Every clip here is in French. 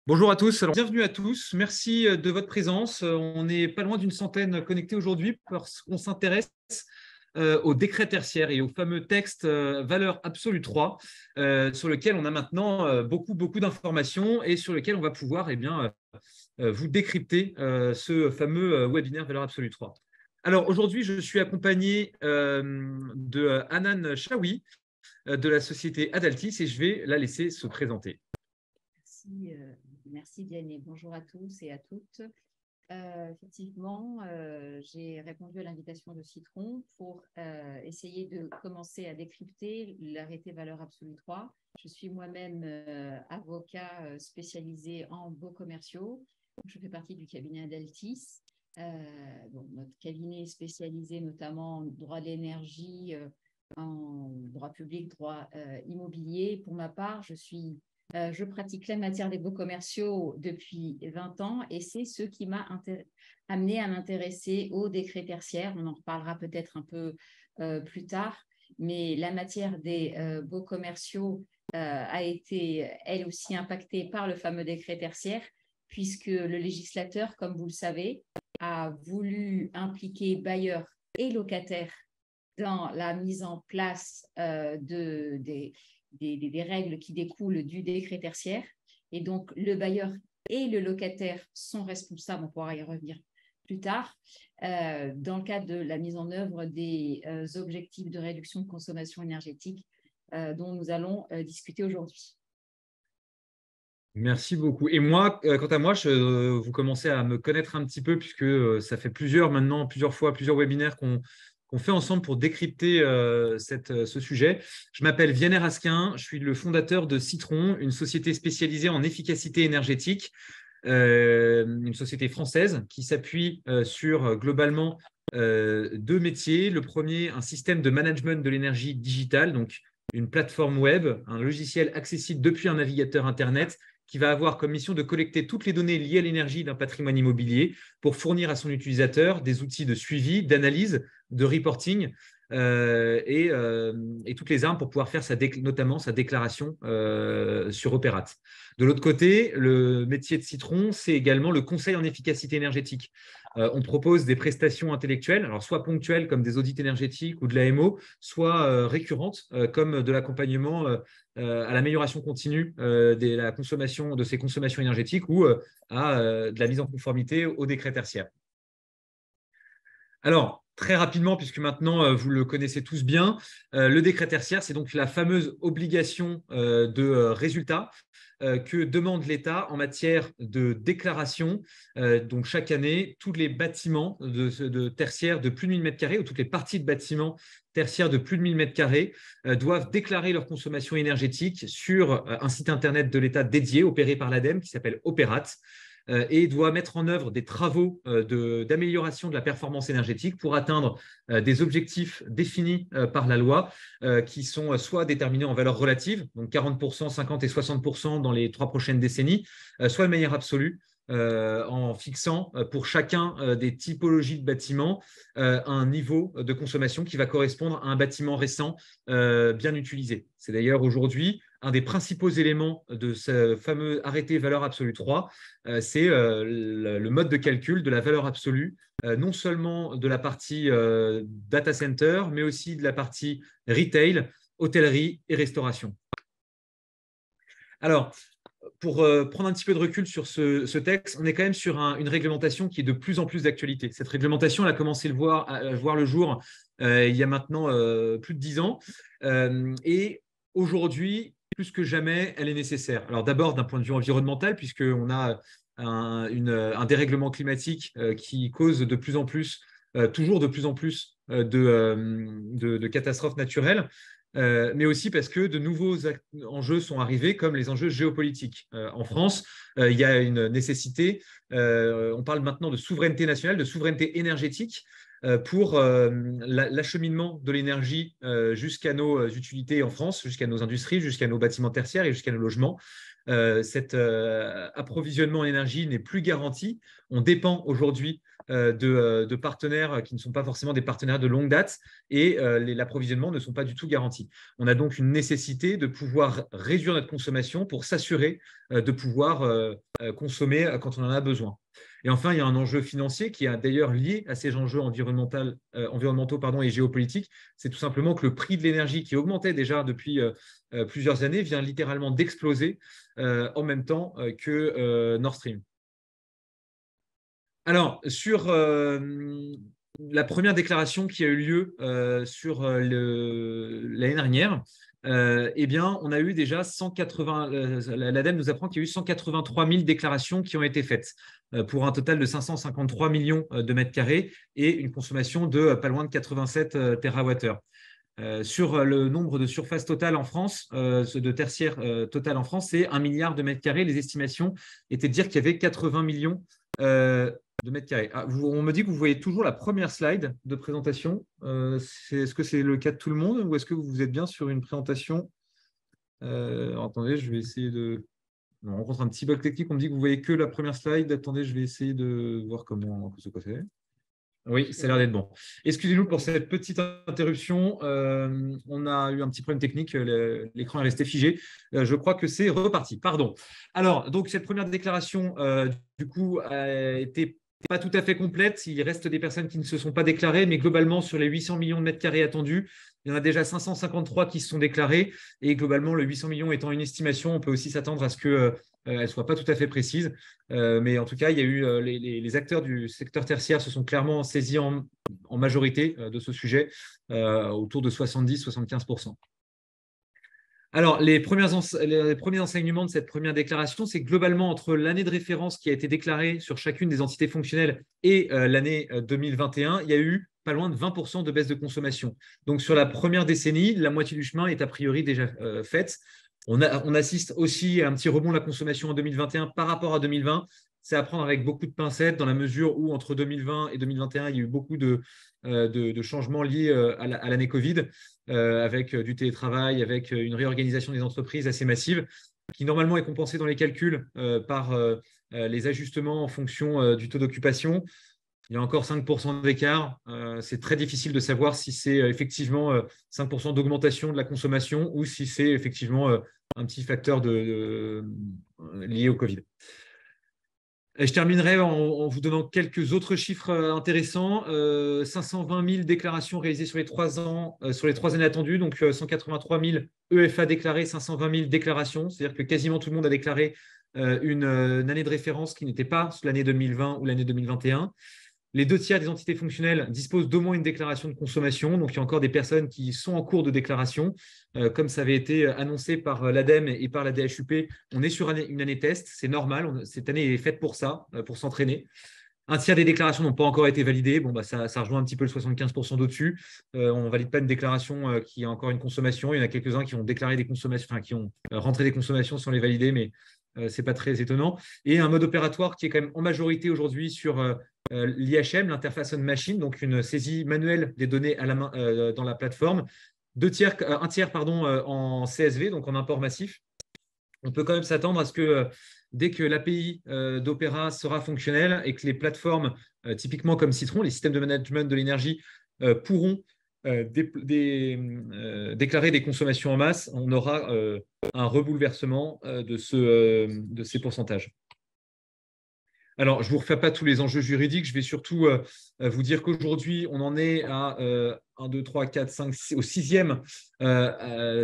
Bonjour à tous, alors bienvenue à tous, merci de votre présence. On n'est pas loin d'une centaine connectés aujourd'hui parce qu'on s'intéresse au décret tertiaire et au fameux texte valeur absolue 3 sur lequel on a maintenant beaucoup d'informations et sur lequel on va pouvoir vous décrypter ce fameux webinaire valeur absolue 3. Alors aujourd'hui, je suis accompagné de Hanan Chaoui de la société Adaltis et je vais la laisser se présenter. Merci Vianney. Bonjour à tous et à toutes. Effectivement, j'ai répondu à l'invitation de Citron pour essayer de commencer à décrypter l'arrêté valeur absolue 3. Je suis moi-même avocat spécialisé en baux commerciaux. Je fais partie du cabinet Adaltis. Notre cabinet est spécialisé notamment en droit de l'énergie, en droit public, droit immobilier. Pour ma part, je pratique la matière des baux commerciaux depuis 20 ans et c'est ce qui m'a amené à m'intéresser au décret tertiaire. On en reparlera peut-être un peu plus tard, mais la matière des baux commerciaux a été elle aussi impactée par le fameux décret tertiaire puisque le législateur, comme vous le savez, a voulu impliquer bailleurs et locataires dans la mise en place des règles qui découlent du décret tertiaire. Et donc, le bailleur et le locataire sont responsables, on pourra y revenir plus tard, dans le cadre de la mise en œuvre des objectifs de réduction de consommation énergétique dont nous allons discuter aujourd'hui. Merci beaucoup. Et moi, quant à moi, vous commencez à me connaître un petit peu puisque ça fait plusieurs webinaires qu'on fait ensemble pour décrypter ce sujet. Je m'appelle Vianney Raskin, je suis le fondateur de Citron, une société spécialisée en efficacité énergétique, une société française qui s'appuie sur globalement deux métiers. Le premier, un système de management de l'énergie digitale, donc une plateforme web, un logiciel accessible depuis un navigateur Internet qui va avoir comme mission de collecter toutes les données liées à l'énergie d'un patrimoine immobilier pour fournir à son utilisateur des outils de suivi, d'analyse, de reporting et toutes les armes pour pouvoir faire notamment sa déclaration sur Opérate. De l'autre côté, le métier de Citron, c'est également le conseil en efficacité énergétique. On propose des prestations intellectuelles, alors soit ponctuelles comme des audits énergétiques ou de l'AMO, soit récurrentes comme de l'accompagnement à l'amélioration continue de ces consommations énergétiques ou de la mise en conformité au décret tertiaire. Alors, très rapidement, puisque maintenant vous le connaissez tous bien, le décret tertiaire, c'est donc la fameuse obligation de résultat que demande l'État en matière de déclaration. Donc, chaque année, tous les bâtiments de tertiaire de plus de 1000 m² ou toutes les parties de bâtiments tertiaires de plus de 1000 m² doivent déclarer leur consommation énergétique sur un site internet de l'État dédié, opéré par l'ADEME, qui s'appelle Opérate, et doit mettre en œuvre des travaux d'amélioration de la performance énergétique pour atteindre des objectifs définis par la loi qui sont soit déterminés en valeur relative, donc 40%, 50% et 60% dans les 3 prochaines décennies, soit de manière absolue, en fixant pour chacun des typologies de bâtiments un niveau de consommation qui va correspondre à un bâtiment récent bien utilisé. C'est d'ailleurs aujourd'hui un des principaux éléments de ce fameux arrêté valeur absolue 3, c'est le mode de calcul de la valeur absolue, non seulement de la partie data center, mais aussi de la partie retail, hôtellerie et restauration. Alors, pour prendre un petit peu de recul sur ce texte, on est quand même sur une réglementation qui est de plus en plus d'actualité. Cette réglementation, elle a commencé à voir le jour il y a maintenant plus de 10 ans. Et aujourd'hui, plus que jamais, elle est nécessaire. Alors d'abord, d'un point de vue environnemental, puisqu'on a un dérèglement climatique qui cause de plus en plus, toujours de plus en plus de catastrophes naturelles. Mais aussi parce que de nouveaux enjeux sont arrivés, comme les enjeux géopolitiques. En France, il y a une nécessité, on parle maintenant de souveraineté nationale, de souveraineté énergétique, pour l'acheminement de l'énergie jusqu'à nos utilités en France, jusqu'à nos industries, jusqu'à nos bâtiments tertiaires et jusqu'à nos logements. Cet approvisionnement en énergie n'est plus garanti. On dépend aujourd'hui de partenaires qui ne sont pas forcément des partenaires de longue date et l'approvisionnement ne sont pas du tout garantis. On a donc une nécessité de pouvoir réduire notre consommation pour s'assurer de pouvoir consommer quand on en a besoin. Et enfin, il y a un enjeu financier qui est d'ailleurs lié à ces enjeux environnementaux et géopolitiques. C'est tout simplement que le prix de l'énergie qui augmentait déjà depuis plusieurs années vient littéralement d'exploser en même temps que Nord Stream. Alors, sur la première déclaration qui a eu lieu sur l'année dernière, eh bien, on a eu déjà 180, l'ADEME nous apprend qu'il y a eu 183 000 déclarations qui ont été faites pour un total de 553 millions de mètres carrés et une consommation de pas loin de 87 TWh. Sur le nombre de surfaces totales en France, de tertiaires totales en France, c'est 1 milliard de mètres carrés. Les estimations étaient de dire qu'il y avait 80 millions de mètres carrés. On me dit que vous voyez toujours la première slide de présentation. Est-ce que c'est le cas de tout le monde ou est-ce que vous êtes bien sur une présentation attendez, je vais essayer de… On rencontre un petit bug technique. On me dit que vous voyez que la première slide. Attendez, je vais essayer de voir comment c'est passé. Oui, ça a l'air d'être bon. Excusez-nous pour cette petite interruption. On a eu un petit problème technique. L'écran est resté figé. Je crois que c'est reparti. Pardon. Alors, donc, cette première déclaration, du coup, était pas tout à fait complète. Il reste des personnes qui ne se sont pas déclarées, mais globalement, sur les 800 millions de mètres carrés attendus, il y en a déjà 553 qui se sont déclarés. Et globalement, le 800 millions étant une estimation, on peut aussi s'attendre à ce qu'elle ne soit pas tout à fait précise. Mais en tout cas, il y a eu les acteurs du secteur tertiaire se sont clairement saisis en majorité de ce sujet, autour de 70-75%. Alors, les premiers enseignements de cette première déclaration, c'est que globalement, entre l'année de référence qui a été déclarée sur chacune des entités fonctionnelles et l'année 2021, il y a eu pas loin de 20% de baisse de consommation. Donc, sur la première décennie, la moitié du chemin est a priori déjà faite. On assiste aussi à un petit rebond de la consommation en 2021 par rapport à 2020. C'est à prendre avec beaucoup de pincettes dans la mesure où entre 2020 et 2021, il y a eu beaucoup de changements liés à l'année Covid, avec du télétravail, avec une réorganisation des entreprises assez massive, qui normalement est compensée dans les calculs par les ajustements en fonction du taux d'occupation. Il y a encore 5% d'écart. C'est très difficile de savoir si c'est effectivement 5% d'augmentation de la consommation ou si c'est effectivement un petit facteur lié au Covid. Et je terminerai en vous donnant quelques autres chiffres intéressants. 520 000 déclarations réalisées sur les 3 ans, sur les 3 années attendues, donc 183 000 EFA déclarés, 520 000 déclarations. C'est-à-dire que quasiment tout le monde a déclaré une année de référence qui n'était pas l'année 2020 ou l'année 2021. Les 2 tiers des entités fonctionnelles disposent d'au moins une déclaration de consommation. Donc, il y a encore des personnes qui sont en cours de déclaration. Comme ça avait été annoncé par l'ADEME et par la DHUP, on est sur une année test. C'est normal. Cette année est faite pour ça, pour s'entraîner. 1 tiers des déclarations n'ont pas encore été validées. Bon, ça rejoint un petit peu le 75% d'au-dessus. On ne valide pas une déclaration qui a encore une consommation. Il y en a quelques-uns qui ont déclaré des consommations, qui ont rentré des consommations sans les valider, mais ce n'est pas très étonnant. Et un mode opératoire qui est quand même en majorité aujourd'hui sur l'IHM, l'interface on-machine, donc une saisie manuelle des données à la main dans la plateforme. 1 tiers en CSV, donc en import massif. On peut quand même s'attendre à ce que dès que l'API d'Opera sera fonctionnelle et que les plateformes, typiquement comme Citron, les systèmes de management de l'énergie, pourront déclarer des consommations en masse, on aura un rebouleversement de ces pourcentages. Alors, je ne vous refais pas tous les enjeux juridiques. Je vais surtout vous dire qu'aujourd'hui, on en est à 1, 2, 3, 4, 5, 6, au 6e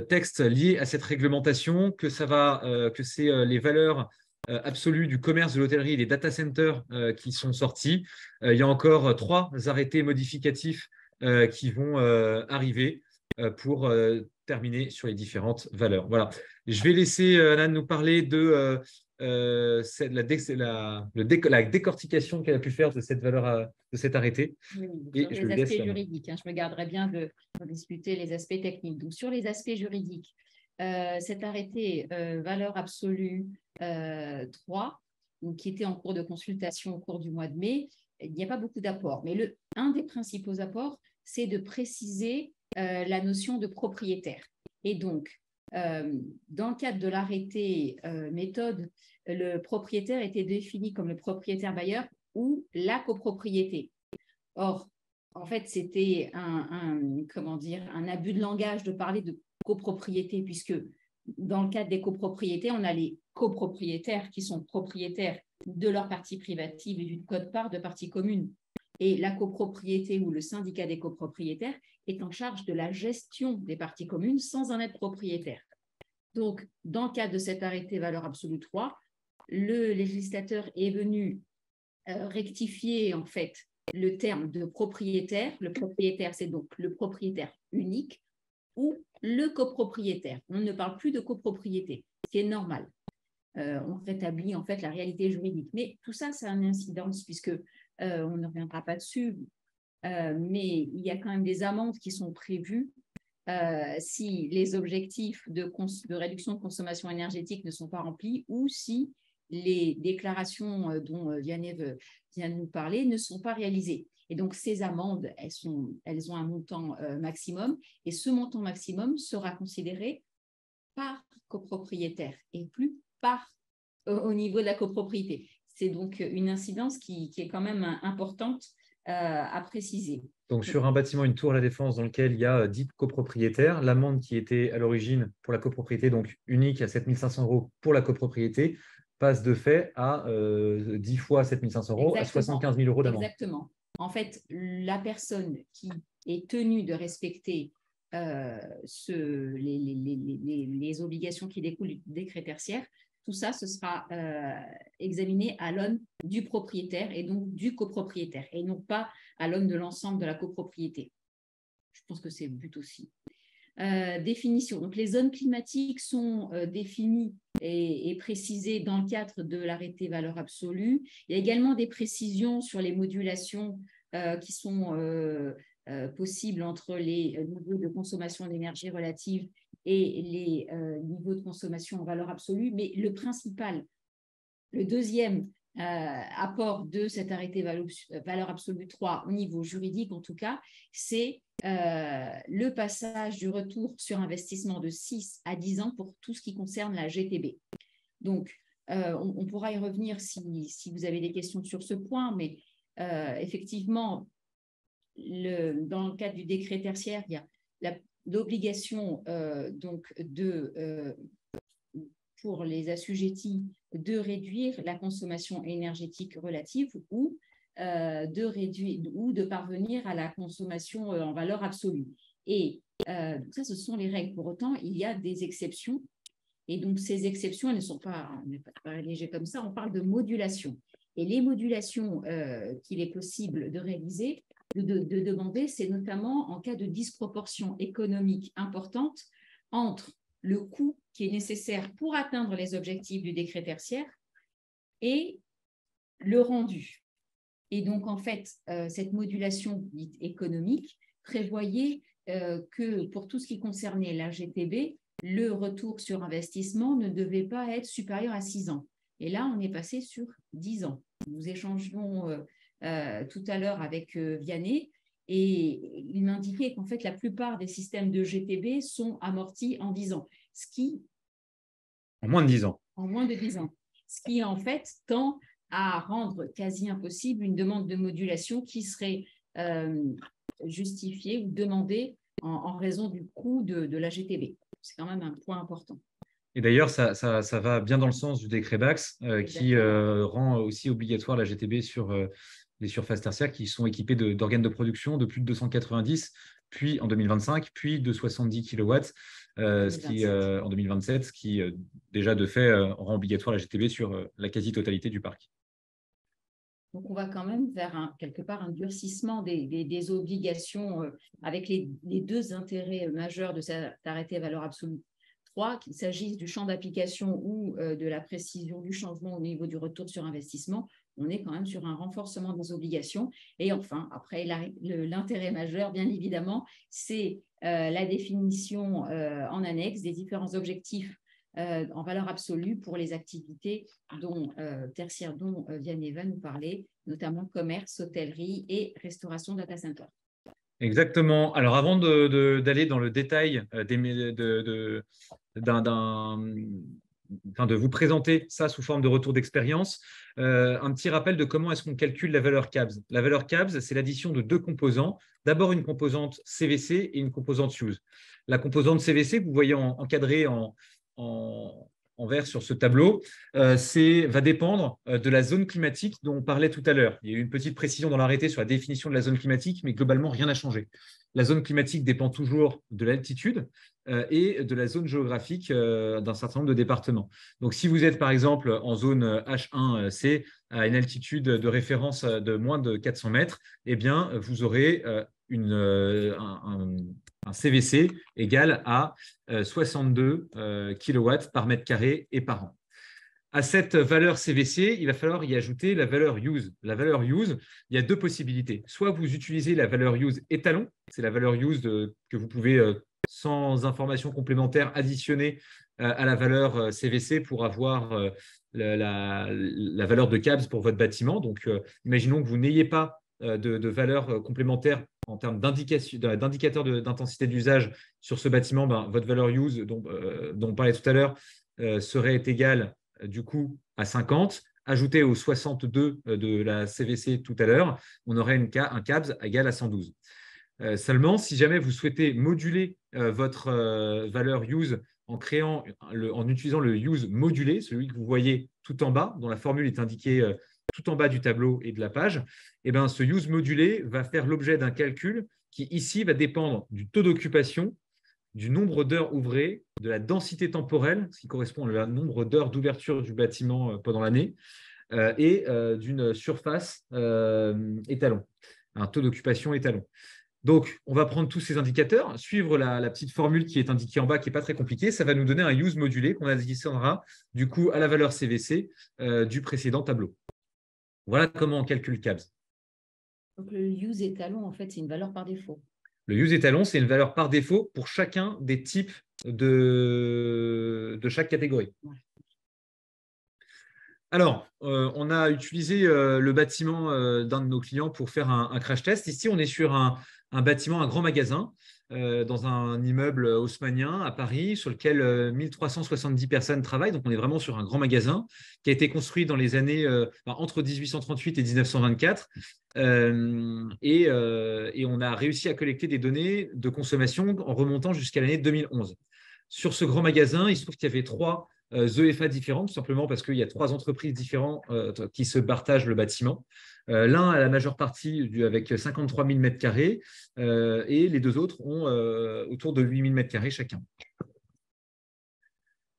texte lié à cette réglementation, que c'est les valeurs absolues du commerce, de l'hôtellerie et des data centers qui sont sortis. Il y a encore 3 arrêtés modificatifs qui vont arriver pour terminer sur les différentes valeurs. Voilà. Je vais laisser Anna nous parler de la décortication qu'elle a pu faire de cette valeur, de cet arrêté. Oui, sur les aspects juridiques, je me garderai bien de discuter les aspects techniques. Donc, sur les aspects juridiques, cet arrêté valeur absolue 3, donc, qui était en cours de consultation au cours du mois de mai, il n'y a pas beaucoup d'apports. Mais un des principaux apports, c'est de préciser la notion de propriétaire. Et donc, dans le cadre de l'arrêté méthode, le propriétaire était défini comme le propriétaire bailleur ou la copropriété. Or, en fait, c'était comment dire, un abus de langage de parler de copropriété, puisque dans le cadre des copropriétés, on a les copropriétaires qui sont propriétaires de leur partie privative et d'une quote-part de partie commune. Et la copropriété ou le syndicat des copropriétaires est en charge de la gestion des parties communes sans en être propriétaire. Donc, dans le cadre de cet arrêté valeur absolue 3, le législateur est venu rectifier en fait le terme de propriétaire. Le propriétaire, c'est donc le propriétaire unique ou le copropriétaire. On ne parle plus de copropriété, ce qui est normal. On rétablit en fait la réalité juridique. Mais tout ça, ça a une incidence puisque on ne reviendra pas dessus, mais il y a quand même des amendes qui sont prévues si les objectifs de réduction de consommation énergétique ne sont pas remplis ou si les déclarations dont Vianney vient de nous parler ne sont pas réalisées. Et donc, ces amendes, elles ont un montant maximum et ce montant maximum sera considéré par copropriétaire et plus au niveau de la copropriété. C'est donc une incidence qui est quand même importante à préciser. Donc, sur un bâtiment, une tour à la Défense dans lequel il y a 10 copropriétaires, l'amende qui était à l'origine pour la copropriété, donc unique à 7 500 € pour la copropriété, passe de fait à 10 fois 7 500 € à 75 000 € d'amende. Exactement. En fait, la personne qui est tenue de respecter les obligations qui découlent du décret tertiaire, tout ça, ce sera examiné à l'aune du propriétaire et donc du copropriétaire et non pas à l'aune de l'ensemble de la copropriété. Je pense que c'est le but aussi. Définition. Donc, les zones climatiques sont définies et précisées dans le cadre de l'arrêté valeur absolue. Il y a également des précisions sur les modulations qui sont possibles entre les niveaux de consommation d'énergie relative et les niveaux de consommation en valeur absolue. Mais le principal, le deuxième apport de cet arrêté valeur absolue 3 au niveau juridique, en tout cas, c'est le passage du retour sur investissement de 6 à 10 ans pour tout ce qui concerne la GTB. Donc, on pourra y revenir si vous avez des questions sur ce point, mais effectivement, dans le cadre du décret tertiaire, il y a l'obligation pour les assujettis de réduire la consommation énergétique relative ou de parvenir à la consommation en valeur absolue. Et ça, ce sont les règles. Pour autant, il y a des exceptions. Et donc, ces exceptions, elles ne sont pas, on n'est pas léger comme ça, on parle de modulation. Et les modulations qu'il est possible de réaliser, de demander, c'est notamment en cas de disproportion économique importante entre le coût qui est nécessaire pour atteindre les objectifs du décret tertiaire et le rendu. Et donc, en fait, cette modulation dite économique prévoyait que pour tout ce qui concernait la GTB, le retour sur investissement ne devait pas être supérieur à 6 ans. Et là, on est passé sur 10 ans. Nous échangeons tout à l'heure avec Vianney et il m'indiquait qu'en fait, la plupart des systèmes de GTB sont amortis en 10 ans. En moins de 10 ans. En moins de 10 ans. Ce qui, en fait, tend à rendre quasi impossible une demande de modulation qui serait justifiée ou demandée en raison du coût de la GTB. C'est quand même un point important. Et d'ailleurs, ça va bien dans le sens du décret Bax qui rend aussi obligatoire la GTB sur les surfaces tertiaires qui sont équipées d'organes de production de plus de 290, puis en 2025, puis de 70 kW en 2027, ce qui déjà de fait rend obligatoire la GTB sur la quasi-totalité du parc. Donc, on va quand même vers quelque part un durcissement des obligations avec les deux intérêts majeurs de cet arrêté valeur absolue 3, qu'il s'agisse du champ d'application ou de la précision du changement au niveau du retour sur investissement. On est quand même sur un renforcement des obligations. Et enfin, après, l'intérêt majeur, bien évidemment, c'est la définition en annexe des différents objectifs en valeur absolue pour les activités tertiaires dont Vianney va nous parler, notamment commerce, hôtellerie et restauration data center. Exactement. Alors, avant d'aller dans le détail de vous présenter ça sous forme de retour d'expérience. Un petit rappel de comment est-ce qu'on calcule la valeur CABS. La valeur CABS, c'est l'addition de deux composants. D'abord, une composante CVC et une composante use. La composante CVC, que vous voyez encadrée en vert sur ce tableau, va dépendre de la zone climatique dont on parlait tout à l'heure. Il y a eu une petite précision dans l'arrêté sur la définition de la zone climatique, mais globalement, rien n'a changé. La zone climatique dépend toujours de l'altitude et de la zone géographique d'un certain nombre de départements. Donc, si vous êtes, par exemple, en zone H1C, à une altitude de référence de moins de 400 mètres, eh bien, vous aurez un CVC égal à 62 kW par mètre carré et par an. À cette valeur CVC, il va falloir y ajouter la valeur use. La valeur use, il y a deux possibilités. Soit vous utilisez la valeur use étalon, c'est la valeur use que vous pouvez, sans information complémentaire, additionner à la valeur CVC pour avoir la valeur de CABS pour votre bâtiment. Donc, imaginons que vous n'ayez pas de valeur complémentaire en termes d'indicateur d'intensité d'usage sur ce bâtiment. Votre valeur use, dont on parlait tout à l'heure, serait égale du coup à 50, ajouté aux 62 de la CVC tout à l'heure, on aurait un CABS égal à 112. Seulement, si jamais vous souhaitez moduler votre valeur use en utilisant le use modulé, celui que vous voyez tout en bas, dont la formule est indiquée tout en bas du tableau et de la page, eh bien, ce use modulé va faire l'objet d'un calcul qui ici va dépendre du taux d'occupation, du nombre d'heures ouvrées, de la densité temporelle, ce qui correspond au nombre d'heures d'ouverture du bâtiment pendant l'année, et d'une surface étalon, un taux d'occupation étalon. Donc, on va prendre tous ces indicateurs, suivre la petite formule qui est indiquée en bas, qui n'est pas très compliquée. Ça va nous donner un use modulé qu'on additionnera du coup à la valeur CVC du précédent tableau. Voilà comment on calcule CABS. Donc, le use étalon, en fait, c'est une valeur par défaut. Le use étalon, c'est une valeur par défaut pour chacun des types de chaque catégorie. Ouais. Alors, on a utilisé le bâtiment d'un de nos clients pour faire un crash test. Ici, on est sur un bâtiment, un grand magasin, dans un immeuble haussmannien à Paris, sur lequel 1370 personnes travaillent. Donc, on est vraiment sur un grand magasin qui a été construit dans les années entre 1838 et 1924. Et on a réussi à collecter des données de consommation en remontant jusqu'à l'année 2011. Sur ce grand magasin, il se trouve qu'il y avait trois EFA différents, tout simplement parce qu'il y a trois entreprises différentes qui se partagent le bâtiment. L'un a la majeure partie avec 53 000 m² et les deux autres ont autour de 8 000 m² chacun.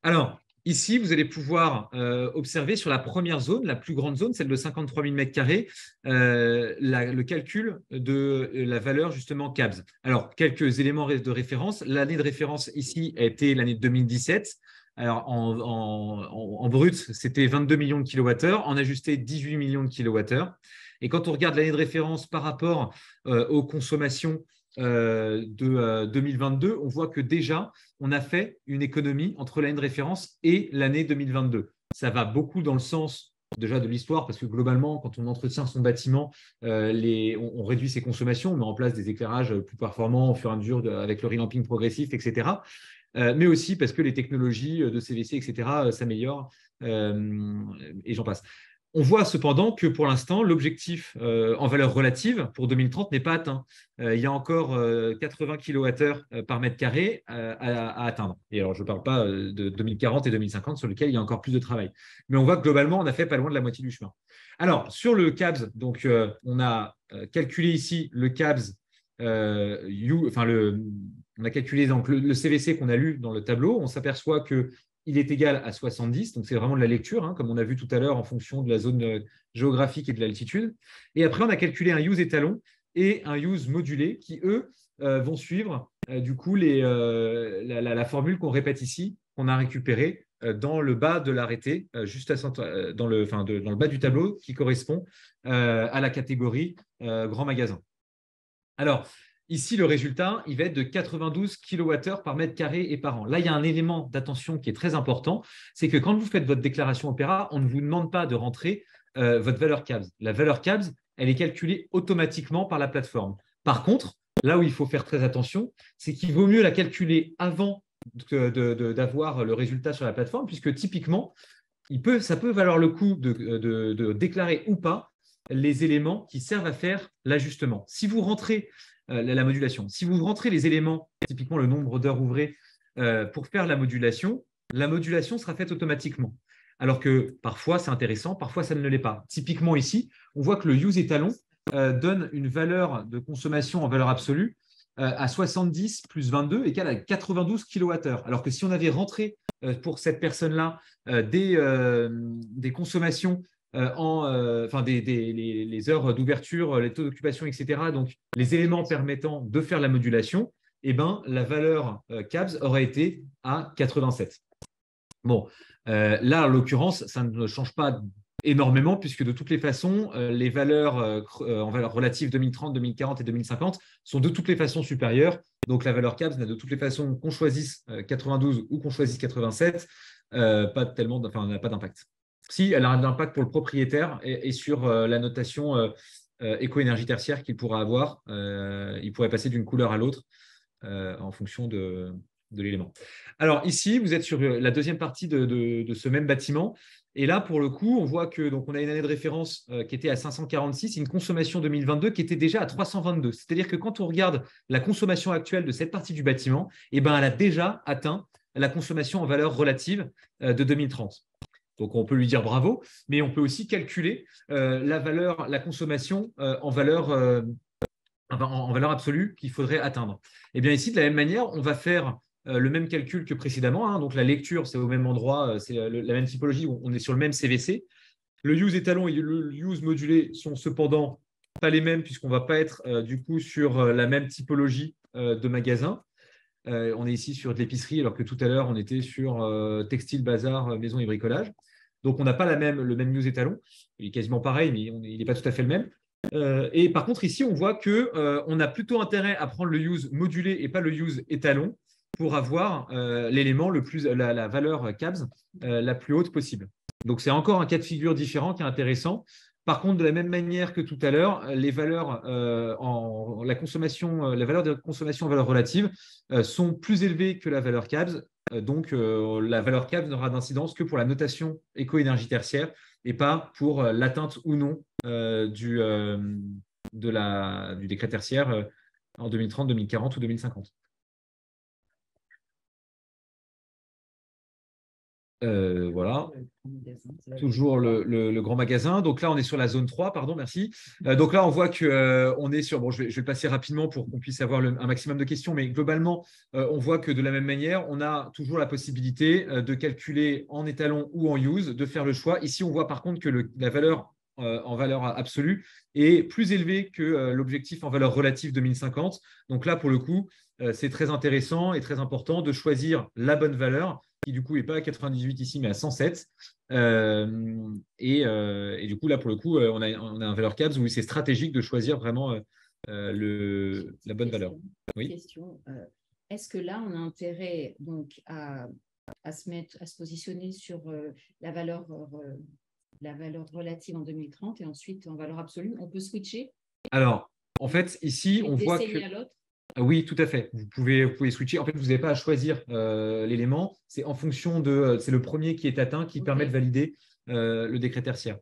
Alors, ici, vous allez pouvoir observer sur la première zone, la plus grande zone, celle de 53 000 m², le calcul de la valeur justement CABS. Alors, quelques éléments de référence. L'année de référence ici a été l'année 2017. Alors, en brut, c'était 22 millions de kilowattheures, en ajusté 18 millions de kilowattheures. Et quand on regarde l'année de référence par rapport aux consommations de 2022, on voit que déjà, on a fait une économie entre l'année de référence et l'année 2022. Ça va beaucoup dans le sens déjà de l'histoire, parce que globalement, quand on entretient son bâtiment, on réduit ses consommations, on met en place des éclairages plus performants au fur et à mesure avec le relamping progressif, etc. Mais aussi parce que les technologies de CVC, etc., s'améliorent et j'en passe. On voit cependant que pour l'instant, l'objectif en valeur relative pour 2030 n'est pas atteint. Il y a encore 80 kWh par mètre carré à atteindre. Et alors, je ne parle pas de 2040 et 2050 sur lesquels il y a encore plus de travail. Mais on voit que globalement, on a fait pas loin de la moitié du chemin. Alors, sur le CABS, donc, on a calculé ici le CABS, on a calculé donc, le CVC qu'on a lu dans le tableau. On s'aperçoit que il est égal à 70, donc c'est vraiment de la lecture, comme on a vu tout à l'heure en fonction de la zone géographique et de l'altitude. Et après, on a calculé un use étalon et un use modulé qui, eux, vont suivre du coup la formule qu'on répète ici, qu'on a récupérée dans le bas de l'arrêté, juste dans le bas du tableau, qui correspond à la catégorie grand magasin. Alors, ici, le résultat, il va être de 92 kWh par mètre carré et par an. Là, il y a un élément d'attention qui est très important, c'est que quand vous faites votre déclaration Opéra, on ne vous demande pas de rentrer votre valeur CABS. La valeur CABS, elle est calculée automatiquement par la plateforme. Par contre, là où il faut faire très attention, c'est qu'il vaut mieux la calculer avant d'avoir le résultat sur la plateforme, puisque typiquement, ça peut valoir le coup de déclarer ou pas les éléments qui servent à faire l'ajustement. Si vous rentrez la modulation, si vous rentrez les éléments, typiquement le nombre d'heures ouvrées, pour faire la modulation sera faite automatiquement. Alors que parfois, c'est intéressant, parfois, ça ne l'est pas. Typiquement ici, on voit que le use étalon donne une valeur de consommation en valeur absolue à 70 plus 22 égale à 92 kWh. Alors que si on avait rentré pour cette personne-là des consommations enfin les heures d'ouverture, les taux d'occupation, etc., donc les éléments permettant de faire la modulation, eh ben, la valeur CABS aurait été à 87. Bon, là, en l'occurrence, ça ne change pas énormément puisque de toutes les façons, les valeurs en valeur relative 2030, 2040 et 2050 sont de toutes les façons supérieures. Donc, la valeur CABS n'a de toutes les façons qu'on choisisse 92 ou qu'on choisisse 87, n'a pas d'impact. Si, elle a un impact pour le propriétaire et sur la notation éco-énergie tertiaire qu'il pourra avoir. Il pourrait passer d'une couleur à l'autre en fonction de l'élément. Alors ici, vous êtes sur la deuxième partie de ce même bâtiment. Et là, pour le coup, on voit que donc on a une année de référence qui était à 546 et une consommation 2022 qui était déjà à 322. C'est-à-dire que quand on regarde la consommation actuelle de cette partie du bâtiment, eh ben, elle a déjà atteint la consommation en valeur relative de 2030. Donc, on peut lui dire bravo, mais on peut aussi calculer la consommation en valeur absolue qu'il faudrait atteindre. Et bien ici, de la même manière, on va faire le même calcul que précédemment. Hein. Donc, la lecture, c'est au même endroit, c'est la même typologie, on est sur le même CVC. Le use étalon et le use modulé sont cependant pas les mêmes puisqu'on ne va pas être du coup sur la même typologie de magasin. On est ici sur de l'épicerie alors que tout à l'heure, on était sur textile, bazar, maison et bricolage. Donc, on n'a pas le même use étalon. Il est quasiment pareil, mais il n'est pas tout à fait le même. Et par contre, ici, on voit qu'on a plutôt intérêt à prendre le use modulé et pas le use étalon pour avoir l'élément la valeur CABS la plus haute possible. Donc, c'est encore un cas de figure différent qui est intéressant. Par contre, de la même manière que tout à l'heure, les valeurs la valeur de consommation en valeur relative sont plus élevées que la valeur CABS. Donc, la valeur CABS n'aura d'incidence que pour la notation éco-énergie tertiaire et pas pour l'atteinte ou non du décret tertiaire en 2030, 2040 ou 2050. Voilà. Toujours le grand magasin. Donc là, on est sur la zone 3, pardon, merci. Donc là, on voit qu'on est sur… Bon, je vais passer rapidement pour qu'on puisse avoir un maximum de questions, mais globalement, on voit que de la même manière, on a toujours la possibilité de calculer en étalon ou en use, de faire le choix. Ici, on voit par contre que la valeur en valeur absolue est plus élevée que l'objectif en valeur relative 2050. Donc là, pour le coup, c'est très intéressant et très important de choisir la bonne valeur qui du coup n'est pas à 98 ici, mais à 107. Et du coup, là, pour le coup, on a un valeur CABS où c'est stratégique de choisir vraiment la bonne valeur. Oui. Question. Est-ce que là, on a intérêt donc, à se positionner sur la valeur relative en 2030 et ensuite en valeur absolue? On peut switcher? Alors, en fait, ici, on voit que… Oui, tout à fait. Vous pouvez switcher. En fait, vous n'avez pas à choisir l'élément. C'est en fonction c'est le premier qui est atteint qui permet de valider le décret tertiaire.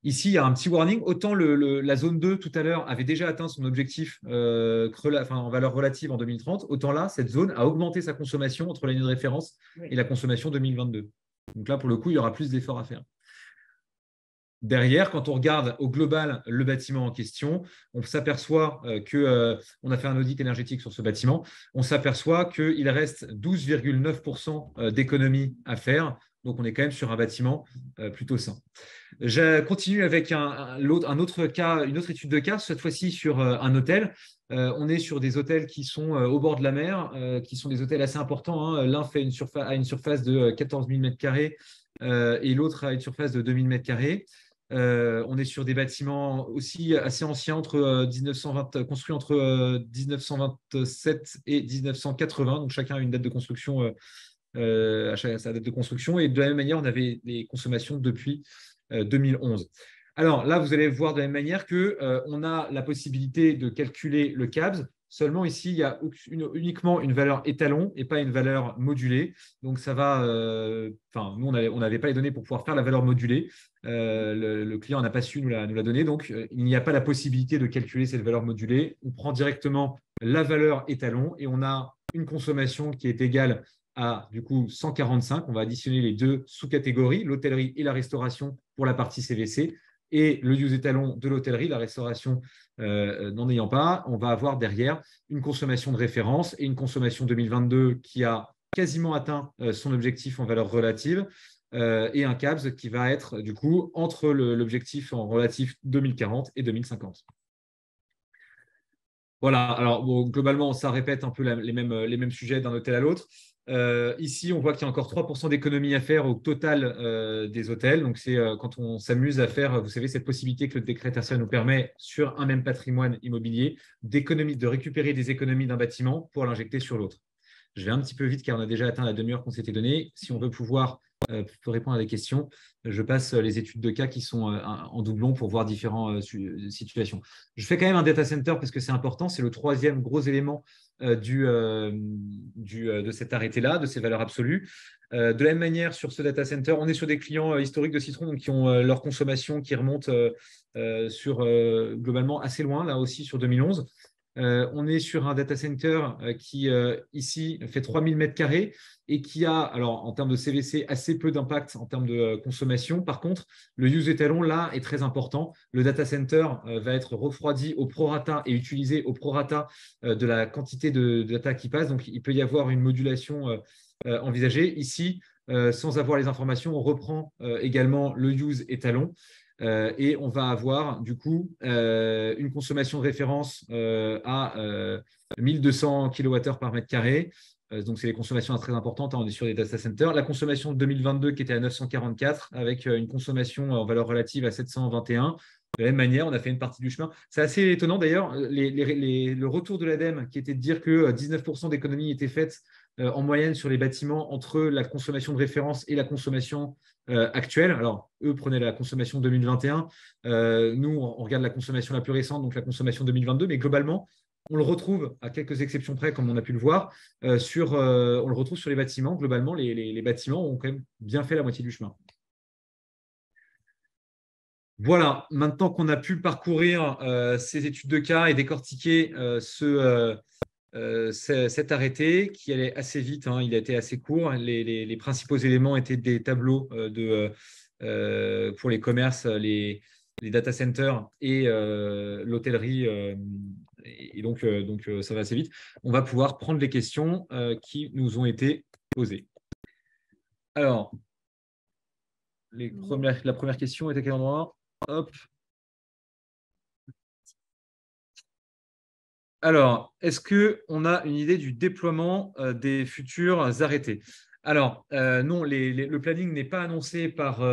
Ici, il y a un petit warning. Autant la zone 2, tout à l'heure, avait déjà atteint son objectif en valeur relative en 2030, autant là, cette zone a augmenté sa consommation entre l'année de référence et la consommation 2022. Donc là, pour le coup, il y aura plus d'efforts à faire. Derrière, quand on regarde au global le bâtiment en question, on s'aperçoit qu'on a fait un audit énergétique sur ce bâtiment, on s'aperçoit qu'il reste 12,9% d'économie à faire. Donc, on est quand même sur un bâtiment plutôt sain. Je continue avec une autre étude de cas, cette fois-ci sur un hôtel. On est sur des hôtels qui sont au bord de la mer, qui sont des hôtels assez importants. Hein. L'un a une surface de 14 000 m² et l'autre a une surface de 2 000 m². On est sur des bâtiments aussi assez anciens, construits entre 1927 et 1980. Donc, chacun a une date de construction, sa date de construction. Et de la même manière, on avait des consommations depuis 2011. Alors là, vous allez voir de la même manière qu'on a la possibilité de calculer le CABS Seulement ici, il y a uniquement une valeur étalon et pas une valeur modulée. Donc ça va, nous, on n'avait pas les données pour pouvoir faire la valeur modulée. Le client n'a pas su nous la donner. Donc, il n'y a pas la possibilité de calculer cette valeur modulée. On prend directement la valeur étalon et on a une consommation qui est égale à du coup 145. On va additionner les deux sous-catégories, l'hôtellerie et la restauration pour la partie CVC, et le use étalon de l'hôtellerie, la restauration n'en ayant pas. On va avoir derrière une consommation de référence et une consommation 2022 qui a quasiment atteint son objectif en valeur relative, et un CABS qui va être du coup entre l'objectif en relatif 2040 et 2050. Voilà, alors bon, globalement, ça répète un peu les mêmes sujets d'un hôtel à l'autre. Ici, on voit qu'il y a encore 3% d'économie à faire au total des hôtels. Donc, c'est quand on s'amuse à faire, vous savez, cette possibilité que le décret tertiaire nous permet sur un même patrimoine immobilier de récupérer des économies d'un bâtiment pour l'injecter sur l'autre. Je vais un petit peu vite car on a déjà atteint la demi-heure qu'on s'était donnée. Si on veut pouvoir répondre à des questions, je passe les études de cas qui sont en doublon pour voir différentes situations. Je fais quand même un data center parce que c'est important. C'est le troisième gros élément de cet arrêté-là, de ces valeurs absolues. De la même manière, sur ce data center, on est sur des clients historiques de Citron, donc qui ont leur consommation qui remonte sur globalement assez loin, là aussi sur 2011. On est sur un data center qui, ici, fait 3000 m² et qui a, alors en termes de CVC, assez peu d'impact en termes de consommation. Par contre, le use étalon, là, est très important. Le data center va être refroidi au prorata et utilisé au prorata de la quantité de data qui passe. Donc, il peut y avoir une modulation envisagée. Ici, sans avoir les informations, on reprend également le use étalon. Et on va avoir du coup une consommation de référence à 1200 kWh par mètre carré. Donc, c'est des consommations très importantes. On est sur des data centers. La consommation de 2022 qui était à 944 avec une consommation en valeur relative à 721. De la même manière, on a fait une partie du chemin. C'est assez étonnant d'ailleurs, le retour de l'ADEME qui était de dire que 19% d'économie était faite en moyenne sur les bâtiments entre la consommation de référence et la consommation actuelle. Alors, eux prenaient la consommation 2021. Nous, on regarde la consommation la plus récente, donc la consommation 2022. Mais globalement, on le retrouve, à quelques exceptions près, comme on a pu le voir, on le retrouve sur les bâtiments. Globalement, les bâtiments ont quand même bien fait la moitié du chemin. Voilà, maintenant qu'on a pu parcourir ces études de cas et décortiquer cet arrêté qui allait assez vite, hein, il a été assez court. Les principaux éléments étaient des tableaux pour les commerces, les data centers et l'hôtellerie. Et donc, ça va assez vite. On va pouvoir prendre les questions qui nous ont été posées. Alors, la première question était à quel endroit? Hop. Alors, est-ce qu'on a une idée du déploiement des futurs arrêtés? Alors, non, le planning n'est pas annoncé par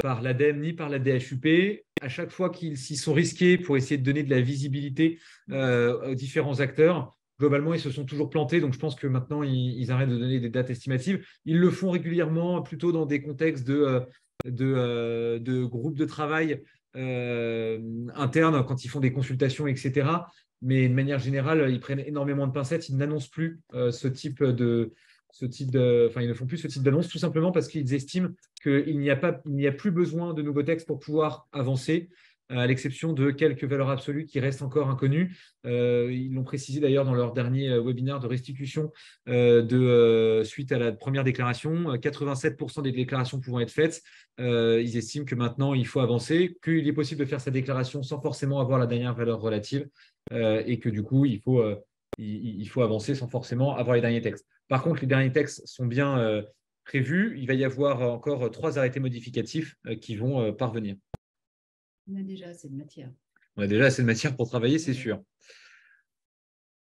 l'ADEME ni par la DHUP. À chaque fois qu'ils s'y sont risqués pour essayer de donner de la visibilité aux différents acteurs, globalement, ils se sont toujours plantés. Donc, je pense que maintenant, ils arrêtent de donner des dates estimatives. Ils le font régulièrement, plutôt dans des contextes de groupes de travail internes, quand ils font des consultations, etc. Mais de manière générale, ils prennent énormément de pincettes. Ils n'annoncent plus ils ne font plus ce type d'annonce, tout simplement parce qu'ils estiment qu'il n'y a plus besoin de nouveaux textes pour pouvoir avancer, à l'exception de quelques valeurs absolues qui restent encore inconnues. Ils l'ont précisé d'ailleurs dans leur dernier webinaire de restitution suite à la première déclaration. 87% des déclarations pouvant être faites, ils estiment que maintenant, il faut avancer, qu'il est possible de faire sa déclaration sans forcément avoir la dernière valeur relative, et que du coup, il faut avancer sans forcément avoir les derniers textes. Par contre, les derniers textes sont bien prévus. Il va y avoir encore 3 arrêtés modificatifs qui vont parvenir. On a déjà assez de matière. On a déjà assez de matière pour travailler, c'est sûr.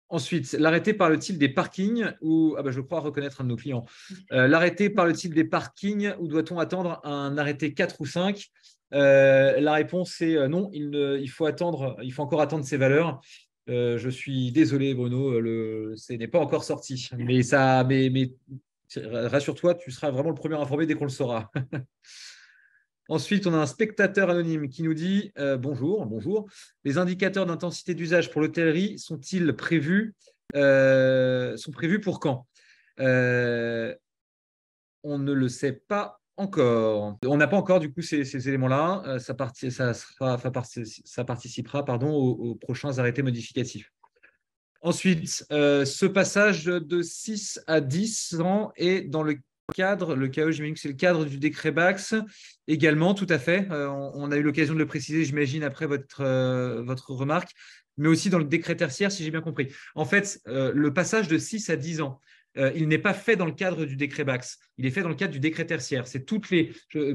Ensuite, l'arrêté parle-t-il des parkings ou je crois reconnaître un de nos clients. L'arrêté parle-t-il des parkings ou doit-on attendre un arrêté 4 ou 5? La réponse est non, il faut encore attendre ces valeurs. Je suis désolé, Bruno, ce n'est pas encore sorti. Mais rassure-toi, tu seras vraiment le premier informé dès qu'on le saura. Ensuite, on a un spectateur anonyme qui nous dit bonjour, bonjour. Les indicateurs d'intensité d'usage pour l'hôtellerie sont-ils prévus, sont prévus pour quand? On ne le sait pas encore. On n'a pas encore du coup ces éléments-là. Ça participera aux prochains arrêtés modificatifs. Ensuite, ce passage de 6 à 10 ans est dans le cadre, le KE, j'imagine que c'est le cadre du décret Bax également, tout à fait. On a eu l'occasion de le préciser, j'imagine, après votre remarque, mais aussi dans le décret tertiaire, si j'ai bien compris. En fait, le passage de 6 à 10 ans, il n'est pas fait dans le cadre du décret Bax, il est fait dans le cadre du décret tertiaire. C'est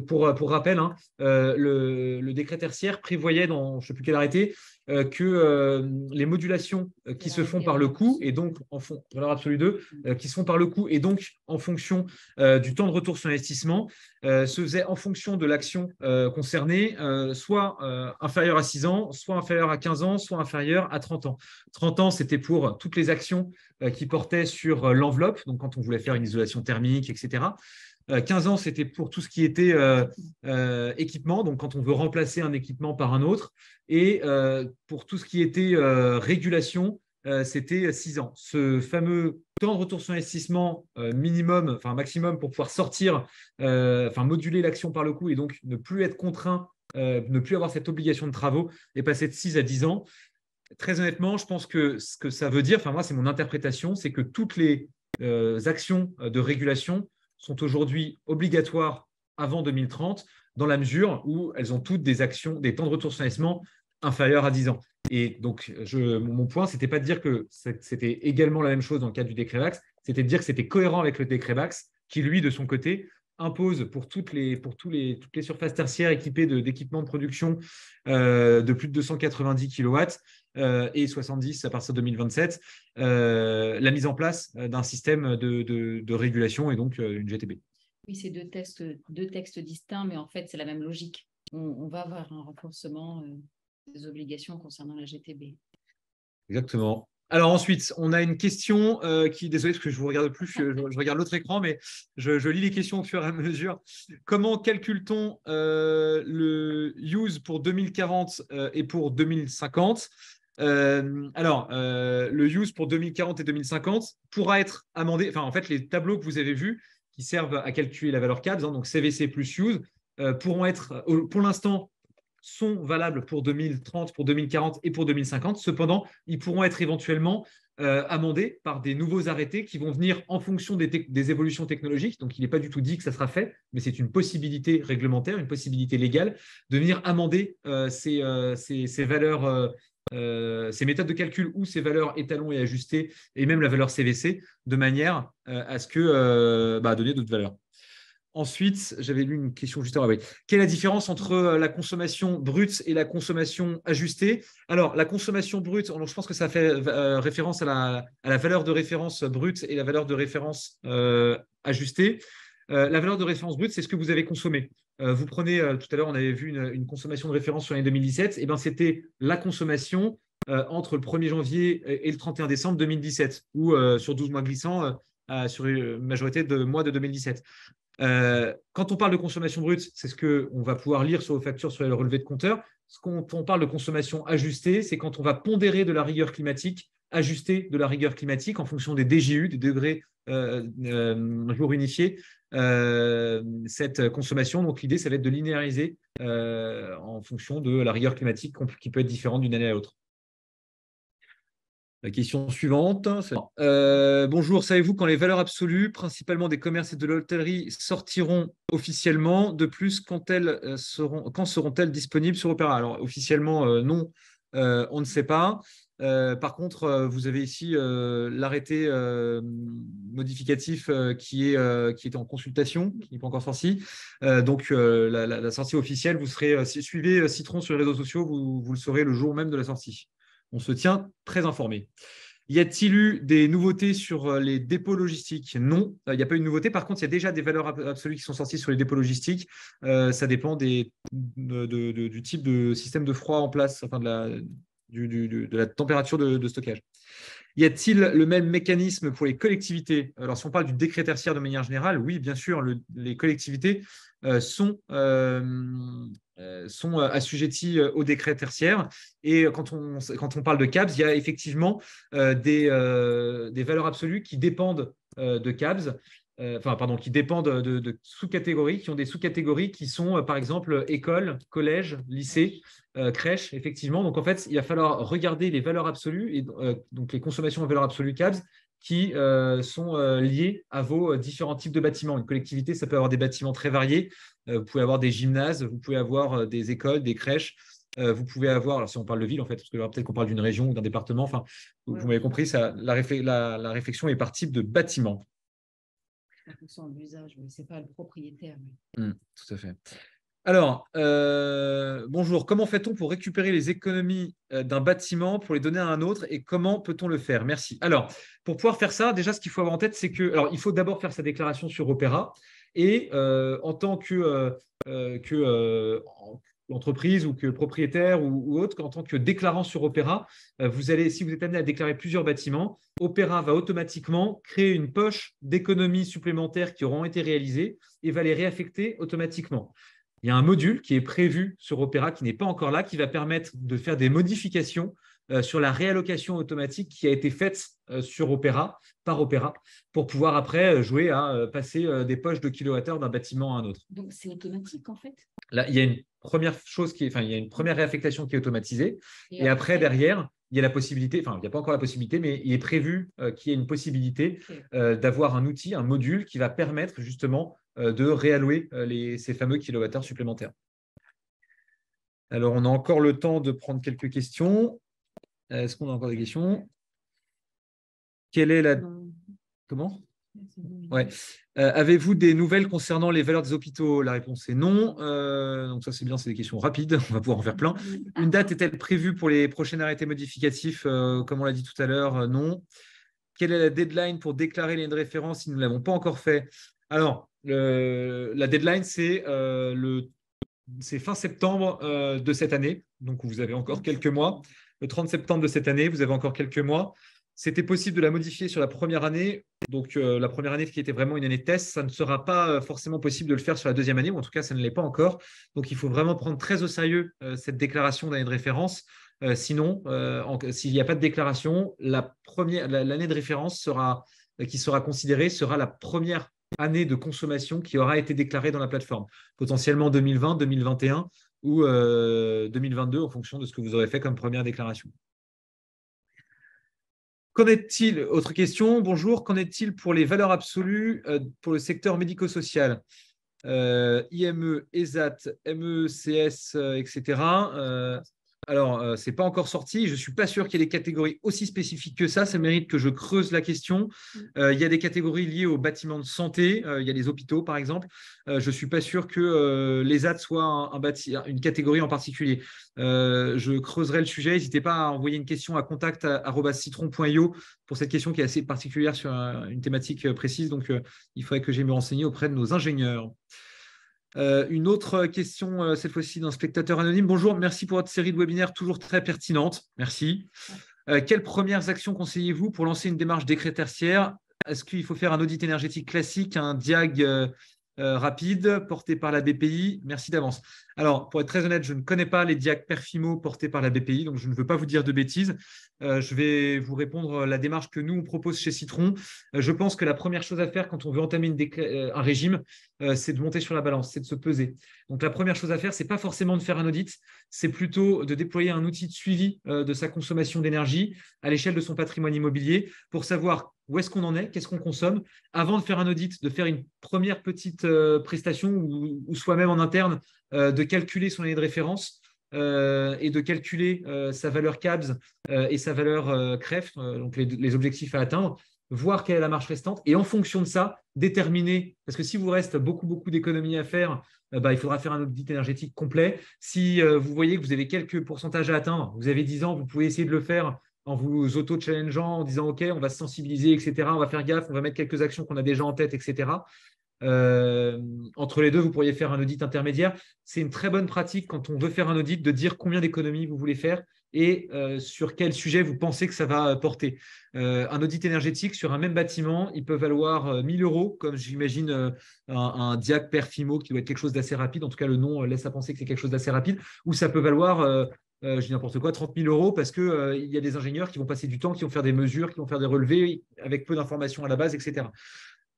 pour rappel, hein, le décret tertiaire prévoyait dans, je ne sais plus quel arrêté, que les modulations qui se font par le coût et donc en valeur absolue 2, qui se font par le coût et donc en fonction du temps de retour sur investissement se faisaient en fonction de l'action concernée, soit inférieure à 6 ans, soit inférieure à 15 ans, soit inférieure à 30 ans. 30 ans, c'était pour toutes les actions qui portaient sur l'enveloppe, donc quand on voulait faire une isolation thermique, etc. 15 ans, c'était pour tout ce qui était équipement, donc quand on veut remplacer un équipement par un autre. Et pour tout ce qui était régulation, c'était 6 ans. Ce fameux temps de retour sur investissement minimum, enfin maximum pour pouvoir sortir, moduler l'action par le coût et donc ne plus être contraint, ne plus avoir cette obligation de travaux, est passé de 6 à 10 ans. Très honnêtement, je pense que ce que ça veut dire, enfin moi c'est mon interprétation, c'est que toutes les actions de régulation sont aujourd'hui obligatoires avant 2030 dans la mesure où elles ont toutes des actions, des temps de retour sur investissement inférieurs à 10 ans. Et donc, mon point, ce n'était pas de dire que c'était également la même chose dans le cadre du décret Bax, c'était de dire que c'était cohérent avec le décret Bax qui, lui, de son côté, impose pour toutes les surfaces tertiaires équipées d'équipements de production de plus de 290 kW et 70 à partir de 2027, la mise en place d'un système de régulation et donc une GTB. Oui, c'est deux textes distincts, mais en fait, c'est la même logique. On va avoir un renforcement des obligations concernant la GTB. Exactement. Alors ensuite, on a une question qui, désolé parce que je ne vous regarde plus, je regarde l'autre écran, mais je lis les questions au fur et à mesure. Comment calcule-t-on le use pour 2040 et pour 2050 ? Le use pour 2040 et 2050 pourra être amendé. Enfin, en fait, les tableaux que vous avez vus qui servent à calculer la valeur CABS, hein, donc CVC plus use, pourront être, pour l'instant, sont valables pour 2030, pour 2040 et pour 2050. Cependant, ils pourront être éventuellement amendés par des nouveaux arrêtés qui vont venir en fonction des évolutions technologiques. Donc, il n'est pas du tout dit que ça sera fait, mais c'est une possibilité réglementaire, une possibilité légale de venir amender ces valeurs, ces méthodes de calcul ou ces valeurs étalons et ajustées, et même la valeur CVC, de manière à ce que donner d'autres valeurs. Ensuite, j'avais lu une question juste avant. Oui. Quelle est la différence entre la consommation brute et la consommation ajustée? Alors, la consommation brute, je pense que ça fait référence à la valeur de référence brute et la valeur de référence ajustée. La valeur de référence brute, c'est ce que vous avez consommé. Vous prenez, tout à l'heure, on avait vu une consommation de référence sur l'année 2017. Eh bien, c'était la consommation entre le 1er janvier et le 31 décembre 2017, ou sur 12 mois glissants, sur une majorité de mois de 2017. Quand on parle de consommation brute, c'est ce qu'on va pouvoir lire sur vos factures sur le relevé de compteur. Quand on parle de consommation ajustée, c'est quand on va pondérer de la rigueur climatique, ajuster de la rigueur climatique en fonction des DGU, des degrés jour unifiés, cette consommation. Donc l'idée, ça va être de linéariser en fonction de la rigueur climatique qui peut être différente d'une année à l'autre. La question suivante. Bonjour, savez-vous quand les valeurs absolues, principalement des commerces et de l'hôtellerie, sortiront officiellement? De plus, quand seront-elles disponibles sur Opera? Alors, officiellement, non, on ne sait pas. Par contre, vous avez ici l'arrêté modificatif qui est en consultation, qui n'est pas encore sorti. Donc, la sortie officielle, si vous suivez Citron sur les réseaux sociaux, vous le saurez le jour même de la sortie. On se tient très informé. Y a-t-il eu des nouveautés sur les dépôts logistiques? Non, il n'y a pas eu de nouveauté. Par contre, il y a déjà des valeurs absolues qui sont sorties sur les dépôts logistiques. Ça dépend du type de système de froid en place, enfin de la température de stockage. Y a-t-il le même mécanisme pour les collectivités? Alors, si on parle du décret tertiaire de manière générale, oui, bien sûr, les collectivités sont assujetties au décret tertiaire. Et quand on parle de CABS, il y a effectivement des valeurs absolues qui dépendent de CABS. Pardon, qui dépendent de sous-catégories, qui ont des sous-catégories qui sont, par exemple, école, collège, lycée, crèche, effectivement. Donc, en fait, il va falloir regarder les valeurs absolues, et donc les consommations en valeurs absolues CABS, qui sont liées à vos différents types de bâtiments. Une collectivité, ça peut avoir des bâtiments très variés. Vous pouvez avoir des gymnases, vous pouvez avoir des écoles, des crèches. Vous pouvez avoir, alors si on parle de ville, en fait, parce que peut-être qu'on parle d'une région ou d'un département, enfin, vous m'avez compris, la réflexion est par type de bâtiment. En fonction de l'usage, mais ce n'est pas le propriétaire. Tout à fait. Alors, bonjour, comment fait-on pour récupérer les économies d'un bâtiment pour les donner à un autre et comment peut-on le faire? Merci. Alors, pour pouvoir faire ça, déjà, ce qu'il faut avoir en tête, c'est que, alors, il faut d'abord faire sa déclaration sur Opera et en tant que l'entreprise ou que propriétaire ou autre, en tant que déclarant sur Opera, si vous êtes amené à déclarer plusieurs bâtiments, Opera va automatiquement créer une poche d'économies supplémentaires qui auront été réalisées et va les réaffecter automatiquement. Il y a un module qui est prévu sur Opera, qui n'est pas encore là, qui va permettre de faire des modifications sur la réallocation automatique qui a été faite sur Opera, par Opera, pour pouvoir après jouer à passer des poches de kilowattheures d'un bâtiment à un autre. Donc, c'est automatique, en fait? Là, il y a une première il y a une première réaffectation qui est automatisée. Et après, derrière, il y a la possibilité, enfin, il n'y a pas encore la possibilité, mais il est prévu qu'il y ait une possibilité d'avoir un outil, un module qui va permettre justement de réallouer ces fameux kilowattheures supplémentaires. Alors, on a encore le temps de prendre quelques questions. Est-ce qu'on a encore des questions? Quelle est la… Comment? Ouais. Avez-vous des nouvelles concernant les valeurs des hôpitaux? La réponse est non. Donc ça, c'est bien, c'est des questions rapides. On va pouvoir en faire plein. Une date est-elle prévue pour les prochains arrêtés modificatifs? Comme on l'a dit tout à l'heure, non. Quelle est la deadline pour déclarer les références si nous ne l'avons pas encore fait? Alors, la deadline, c'est fin septembre de cette année. Donc, vous avez encore quelques mois. Le 30 septembre de cette année, vous avez encore quelques mois. C'était possible de la modifier sur la première année. Donc, la première année qui était vraiment une année de test, ça ne sera pas forcément possible de le faire sur la deuxième année, ou en tout cas, ça ne l'est pas encore. Donc, il faut vraiment prendre très au sérieux cette déclaration d'année de référence. Sinon, s'il n'y a pas de déclaration, l'année de référence qui sera considérée sera la première année de consommation qui aura été déclarée dans la plateforme, potentiellement 2020, 2021 ou 2022 en fonction de ce que vous aurez fait comme première déclaration. Qu'en est-il? Autre question, bonjour. Qu'en est-il pour les valeurs absolues pour le secteur médico-social? IME, ESAT, MECS, etc. Alors, ce n'est pas encore sorti. Je ne suis pas sûr qu'il y ait des catégories aussi spécifiques que ça. Ça mérite que je creuse la question. Il y a des catégories liées aux bâtiments de santé. Il y a les hôpitaux, par exemple. Je ne suis pas sûr que l'ESAT soit une catégorie en particulier. Je creuserai le sujet. N'hésitez pas à envoyer une question à contact@citron.io pour cette question qui est assez particulière sur une thématique précise. Donc, il faudrait que j'aille me renseigner auprès de nos ingénieurs. Une autre question, cette fois-ci d'un spectateur anonyme. Bonjour, merci pour votre série de webinaires toujours très pertinente. Merci. Quelles premières actions conseillez-vous pour lancer une démarche décret tertiaire? Est-ce qu'il faut faire un audit énergétique classique, un diag rapide porté par la BPI? Merci d'avance. Alors, pour être très honnête, je ne connais pas les diags Perfimo portés par la BPI, donc je ne veux pas vous dire de bêtises. Je vais vous répondre la démarche que nous, on propose chez Citron. Je pense que la première chose à faire quand on veut entamer un régime, c'est de monter sur la balance, c'est de se peser. Donc, la première chose à faire, ce n'est pas forcément de faire un audit, c'est plutôt de déployer un outil de suivi de sa consommation d'énergie à l'échelle de son patrimoine immobilier pour savoir où est-ce qu'on en est, qu'est-ce qu'on consomme, avant de faire un audit, de faire une première petite prestation ou soi-même en interne, de calculer son année de référence et de calculer sa valeur CABS et sa valeur CREF, donc les objectifs à atteindre, voir quelle est la marge restante et en fonction de ça, déterminer, parce que si vous reste beaucoup d'économies à faire, il faudra faire un audit énergétique complet. Si vous voyez que vous avez quelques pourcentages à atteindre, vous avez 10 ans, vous pouvez essayer de le faire en vous auto-challengeant, en disant « Ok, on va se sensibiliser, etc. On va faire gaffe, on va mettre quelques actions qu'on a déjà en tête, etc. » Entre les deux, vous pourriez faire un audit intermédiaire. C'est une très bonne pratique quand on veut faire un audit de dire combien d'économies vous voulez faire et sur quel sujet vous pensez que ça va porter. Un audit énergétique sur un même bâtiment, il peut valoir 1 000 euros, comme j'imagine un Diac Perfimo qui doit être quelque chose d'assez rapide. En tout cas, le nom laisse à penser que c'est quelque chose d'assez rapide. Ou ça peut valoir, je dis n'importe quoi, 30 000 euros parce qu'il y a des ingénieurs qui vont passer du temps, qui vont faire des mesures, qui vont faire des relevés avec peu d'informations à la base, etc.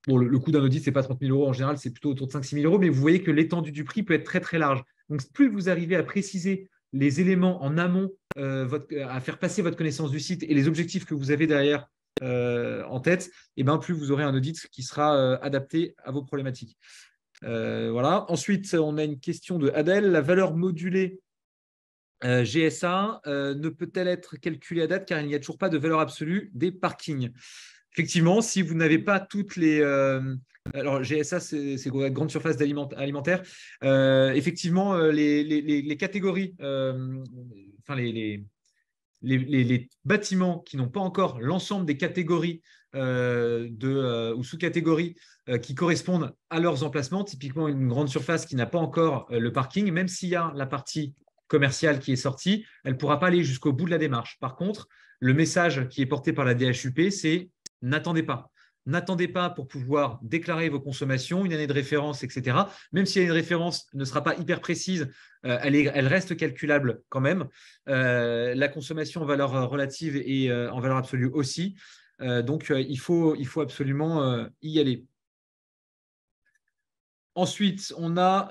Bon, le coût d'un audit, ce n'est pas 30 000 euros en général, c'est plutôt autour de 5 000 – 6 000 euros, mais vous voyez que l'étendue du prix peut être très, très large. Donc, plus vous arrivez à préciser les éléments en amont, à faire passer votre connaissance du site et les objectifs que vous avez derrière en tête, et ben, plus vous aurez un audit qui sera adapté à vos problématiques. Voilà. Ensuite, on a une question de Adèle. La valeur modulée GSA ne peut-elle être calculée à date car il n'y a toujours pas de valeur absolue des parkings? Effectivement, si vous n'avez pas toutes les… alors, GSA, c'est grande surface alimentaire. Effectivement, les catégories, enfin les bâtiments qui n'ont pas encore l'ensemble des catégories ou sous-catégories qui correspondent à leurs emplacements, typiquement une grande surface qui n'a pas encore le parking, même s'il y a la partie commerciale qui est sortie, elle ne pourra pas aller jusqu'au bout de la démarche. Par contre, le message qui est porté par la DHUP, c'est n'attendez pas. N'attendez pas pour pouvoir déclarer vos consommations, une année de référence, etc. Même si l'année de référence ne sera pas hyper précise, elle reste calculable quand même. La consommation en valeur relative et en valeur absolue aussi. Donc, il faut absolument y aller. Ensuite, on a,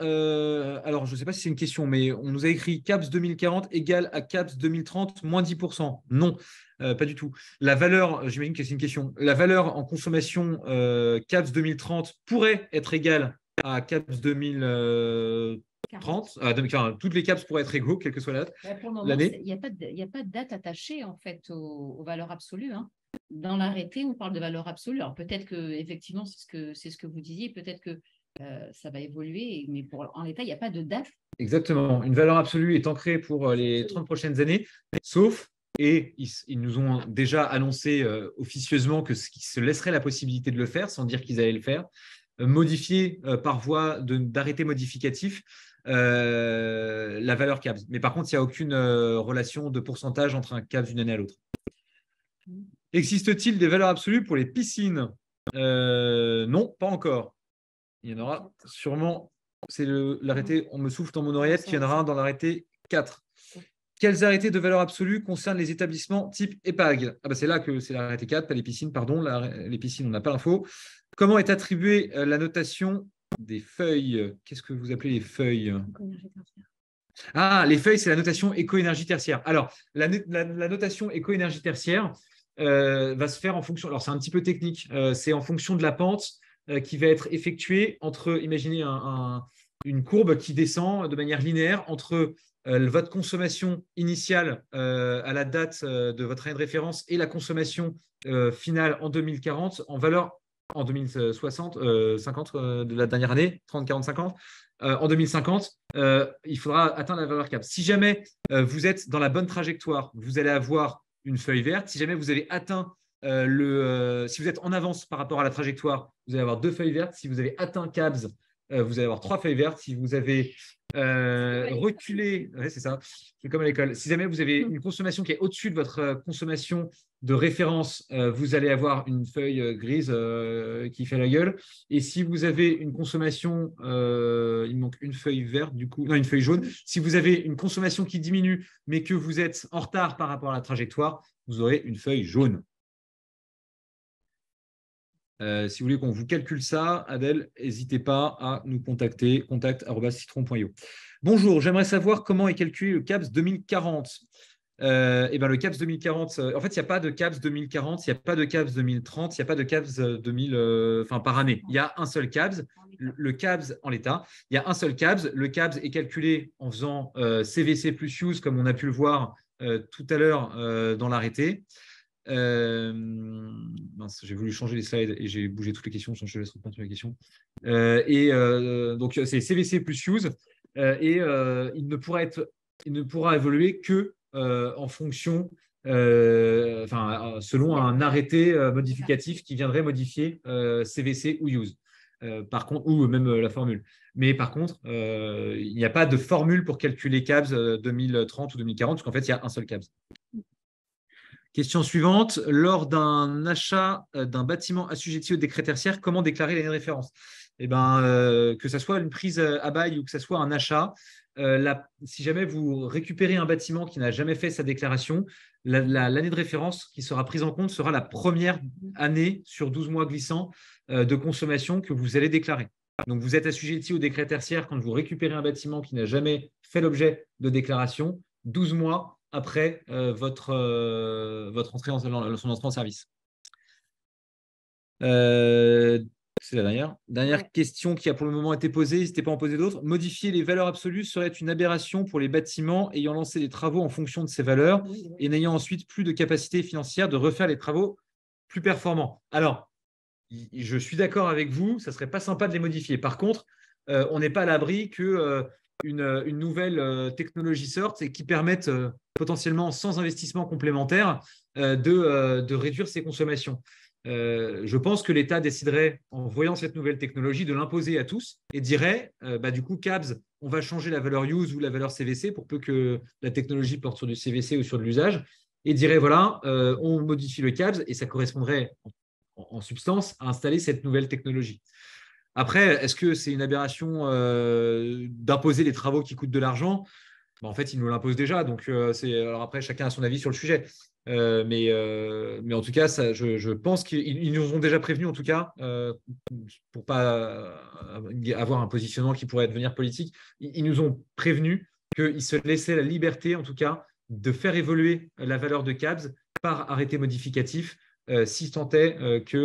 alors je ne sais pas si c'est une question, mais on nous a écrit CAPS 2040 égale à CAPS 2030 moins 10%. Non, pas du tout. La valeur, j'imagine que c'est une question, la valeur en consommation CAPS 2030 pourrait être égale à CAPS 2030. Enfin, toutes les CAPS pourraient être égaux, quelle que soit l'année. Il n'y a pas de date attachée en fait aux valeurs absolues. Hein. Dans l'arrêté, on parle de valeur absolue. Alors peut-être que effectivement, c'est ce que vous disiez, peut-être que ça va évoluer, mais en l'état, il n'y a pas de date. Exactement. Une valeur absolue est ancrée pour les 30 prochaines années, sauf, et ils nous ont déjà annoncé officieusement qu'ils se laisseraient la possibilité de le faire, sans dire qu'ils allaient le faire, modifier par voie d'arrêté modificatif la valeur CAPS. Mais par contre, il n'y a aucune relation de pourcentage entre un CAPS d'une année à l'autre. Existe-t-il des valeurs absolues pour les piscines? Non, pas encore. Il y en aura sûrement, c'est l'arrêté, on me souffle dans mon oreillette, qu'il y en aura un dans l'arrêté 4. Quels arrêtés de valeur absolue concernent les établissements type EPAG? C'est là que c'est l'arrêté 4, pas les piscines, pardon. Les piscines, on n'a pas l'info. Comment est attribuée la notation des feuilles? Qu'est-ce que vous appelez les feuilles? Les feuilles, c'est la notation éco-énergie tertiaire. Alors, la notation éco-énergie tertiaire va se faire en fonction, alors c'est un petit peu technique, c'est en fonction de la pente qui va être effectuée entre, imaginez une courbe qui descend de manière linéaire entre votre consommation initiale à la date de votre année de référence et la consommation finale en 2040 en valeur en 2060, 50 de la dernière année, 30, 40, 50. En 2050, il faudra atteindre la valeur CAPS. Si jamais vous êtes dans la bonne trajectoire, vous allez avoir une feuille verte. Si jamais vous avez atteint si vous êtes en avance par rapport à la trajectoire, vous allez avoir 2 feuilles vertes. Si vous avez atteint CAPS, vous allez avoir 3 feuilles vertes. Si vous avez reculé, c'est ça, c'est comme à l'école. Si jamais vous avez une consommation qui est au-dessus de votre consommation de référence, vous allez avoir une feuille grise qui fait la gueule. Et si vous avez une consommation, il manque une feuille verte, du coup, non, une feuille jaune. Si vous avez une consommation qui diminue, mais que vous êtes en retard par rapport à la trajectoire, vous aurez une feuille jaune. Si vous voulez qu'on vous calcule ça, Adèle, n'hésitez pas à nous contacter, contact@citron.io. Bonjour, j'aimerais savoir comment est calculé le CAPS 2040. Le CAPS 2040, en fait, il n'y a pas de CAPS 2040, il n'y a pas de CAPS 2030, il n'y a pas de CAPS 2000, par année. Il y a un seul CAPS, le CAPS en l'état. Il y a un seul CAPS. Le CAPS est calculé en faisant CVC plus use, comme on a pu le voir tout à l'heure dans l'arrêté. J'ai voulu changer les slides et j'ai bougé toutes les questions, je laisse reprendre sur les questions. Donc, c'est CVC plus use il ne pourra évoluer que en fonction, selon un arrêté modificatif qui viendrait modifier CVC ou use. Par contre, ou même la formule. Mais par contre, il n'y a pas de formule pour calculer CABS 2030 ou 2040, parce qu'en fait, il y a un seul CABS. Question suivante. Lors d'un achat d'un bâtiment assujetti au décret tertiaire, comment déclarer l'année de référence? Eh ben, que ce soit une prise à bail ou que ce soit un achat, si jamais vous récupérez un bâtiment qui n'a jamais fait sa déclaration, l'année de référence qui sera prise en compte sera la première année sur 12 mois glissants de consommation que vous allez déclarer. Donc, vous êtes assujetti au décret tertiaire quand vous récupérez un bâtiment qui n'a jamais fait l'objet de déclaration, 12 mois après votre entrée son entrée en service. C'est la dernière question qui a pour le moment été posée. N'hésitez pas à en poser d'autres. Modifier les valeurs absolues serait une aberration pour les bâtiments ayant lancé des travaux en fonction de ces valeurs et n'ayant ensuite plus de capacité financière de refaire les travaux plus performants. Alors, je suis d'accord avec vous, ça ne serait pas sympa de les modifier. Par contre, on n'est pas à l'abri qu'une nouvelle technologie sorte et qui permette potentiellement, sans investissement complémentaire, de réduire ses consommations. Je pense que l'État déciderait, en voyant cette nouvelle technologie, de l'imposer à tous et dirait, du coup, CABS, on va changer la valeur use ou la valeur CVC pour peu que la technologie porte sur du CVC ou sur de l'usage, et dirait, voilà, on modifie le CABS et ça correspondrait en substance à installer cette nouvelle technologie. Après, est-ce que c'est une aberration d'imposer des travaux qui coûtent de l'argent? En fait, ils nous l'imposent déjà. Donc, alors après, chacun a son avis sur le sujet. Mais en tout cas, je pense qu'ils nous ont déjà prévenus, en tout cas, pour ne pas avoir un positionnement qui pourrait devenir politique. Ils nous ont prévenus qu'ils se laissaient la liberté, en tout cas, de faire évoluer la valeur de CABS par arrêté modificatif si tant est qu'il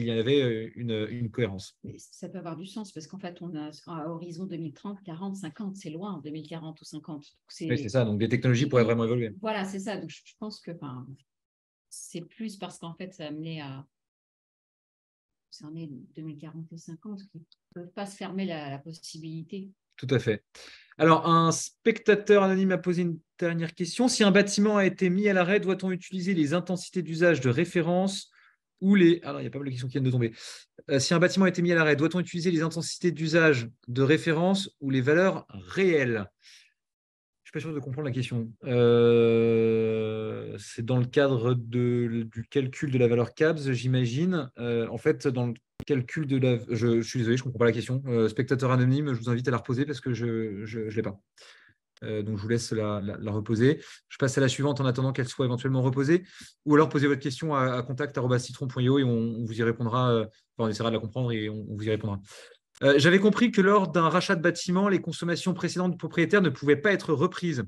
y avait une cohérence. Mais ça peut avoir du sens parce qu'en fait, on a à horizon 2030, 40, 50, c'est loin, 2040 ou 50. Oui, c'est ça. Donc, les technologies pourraient vraiment évoluer. Voilà, c'est ça. Donc, je pense que c'est plus parce qu'en fait, ça a amené à concerner 2040 et 50 qui ne peuvent pas se fermer la possibilité. Tout à fait. Alors, un spectateur anonyme a posé une dernière question. Si un bâtiment a été mis à l'arrêt, doit-on utiliser les intensités d'usage de référence ou les… Alors, il y a pas mal de questions qui viennent de tomber. Si un bâtiment a été mis à l'arrêt, doit-on utiliser les intensités d'usage de référence ou les valeurs réelles? Je ne suis pas sûr de comprendre la question. C'est dans le cadre du calcul de la valeur CABS, j'imagine. En fait, dans le calcul de la… Je suis désolé, je ne comprends pas la question. Spectateur anonyme, je vous invite à la reposer parce que je ne l'ai pas. Donc, je vous laisse la reposer. Je passe à la suivante en attendant qu'elle soit éventuellement reposée. Ou alors, posez votre question à contact@citron.io et on vous y répondra. On essaiera de la comprendre et on vous y répondra. J'avais compris que lors d'un rachat de bâtiment, les consommations précédentes du propriétaire ne pouvaient pas être reprises.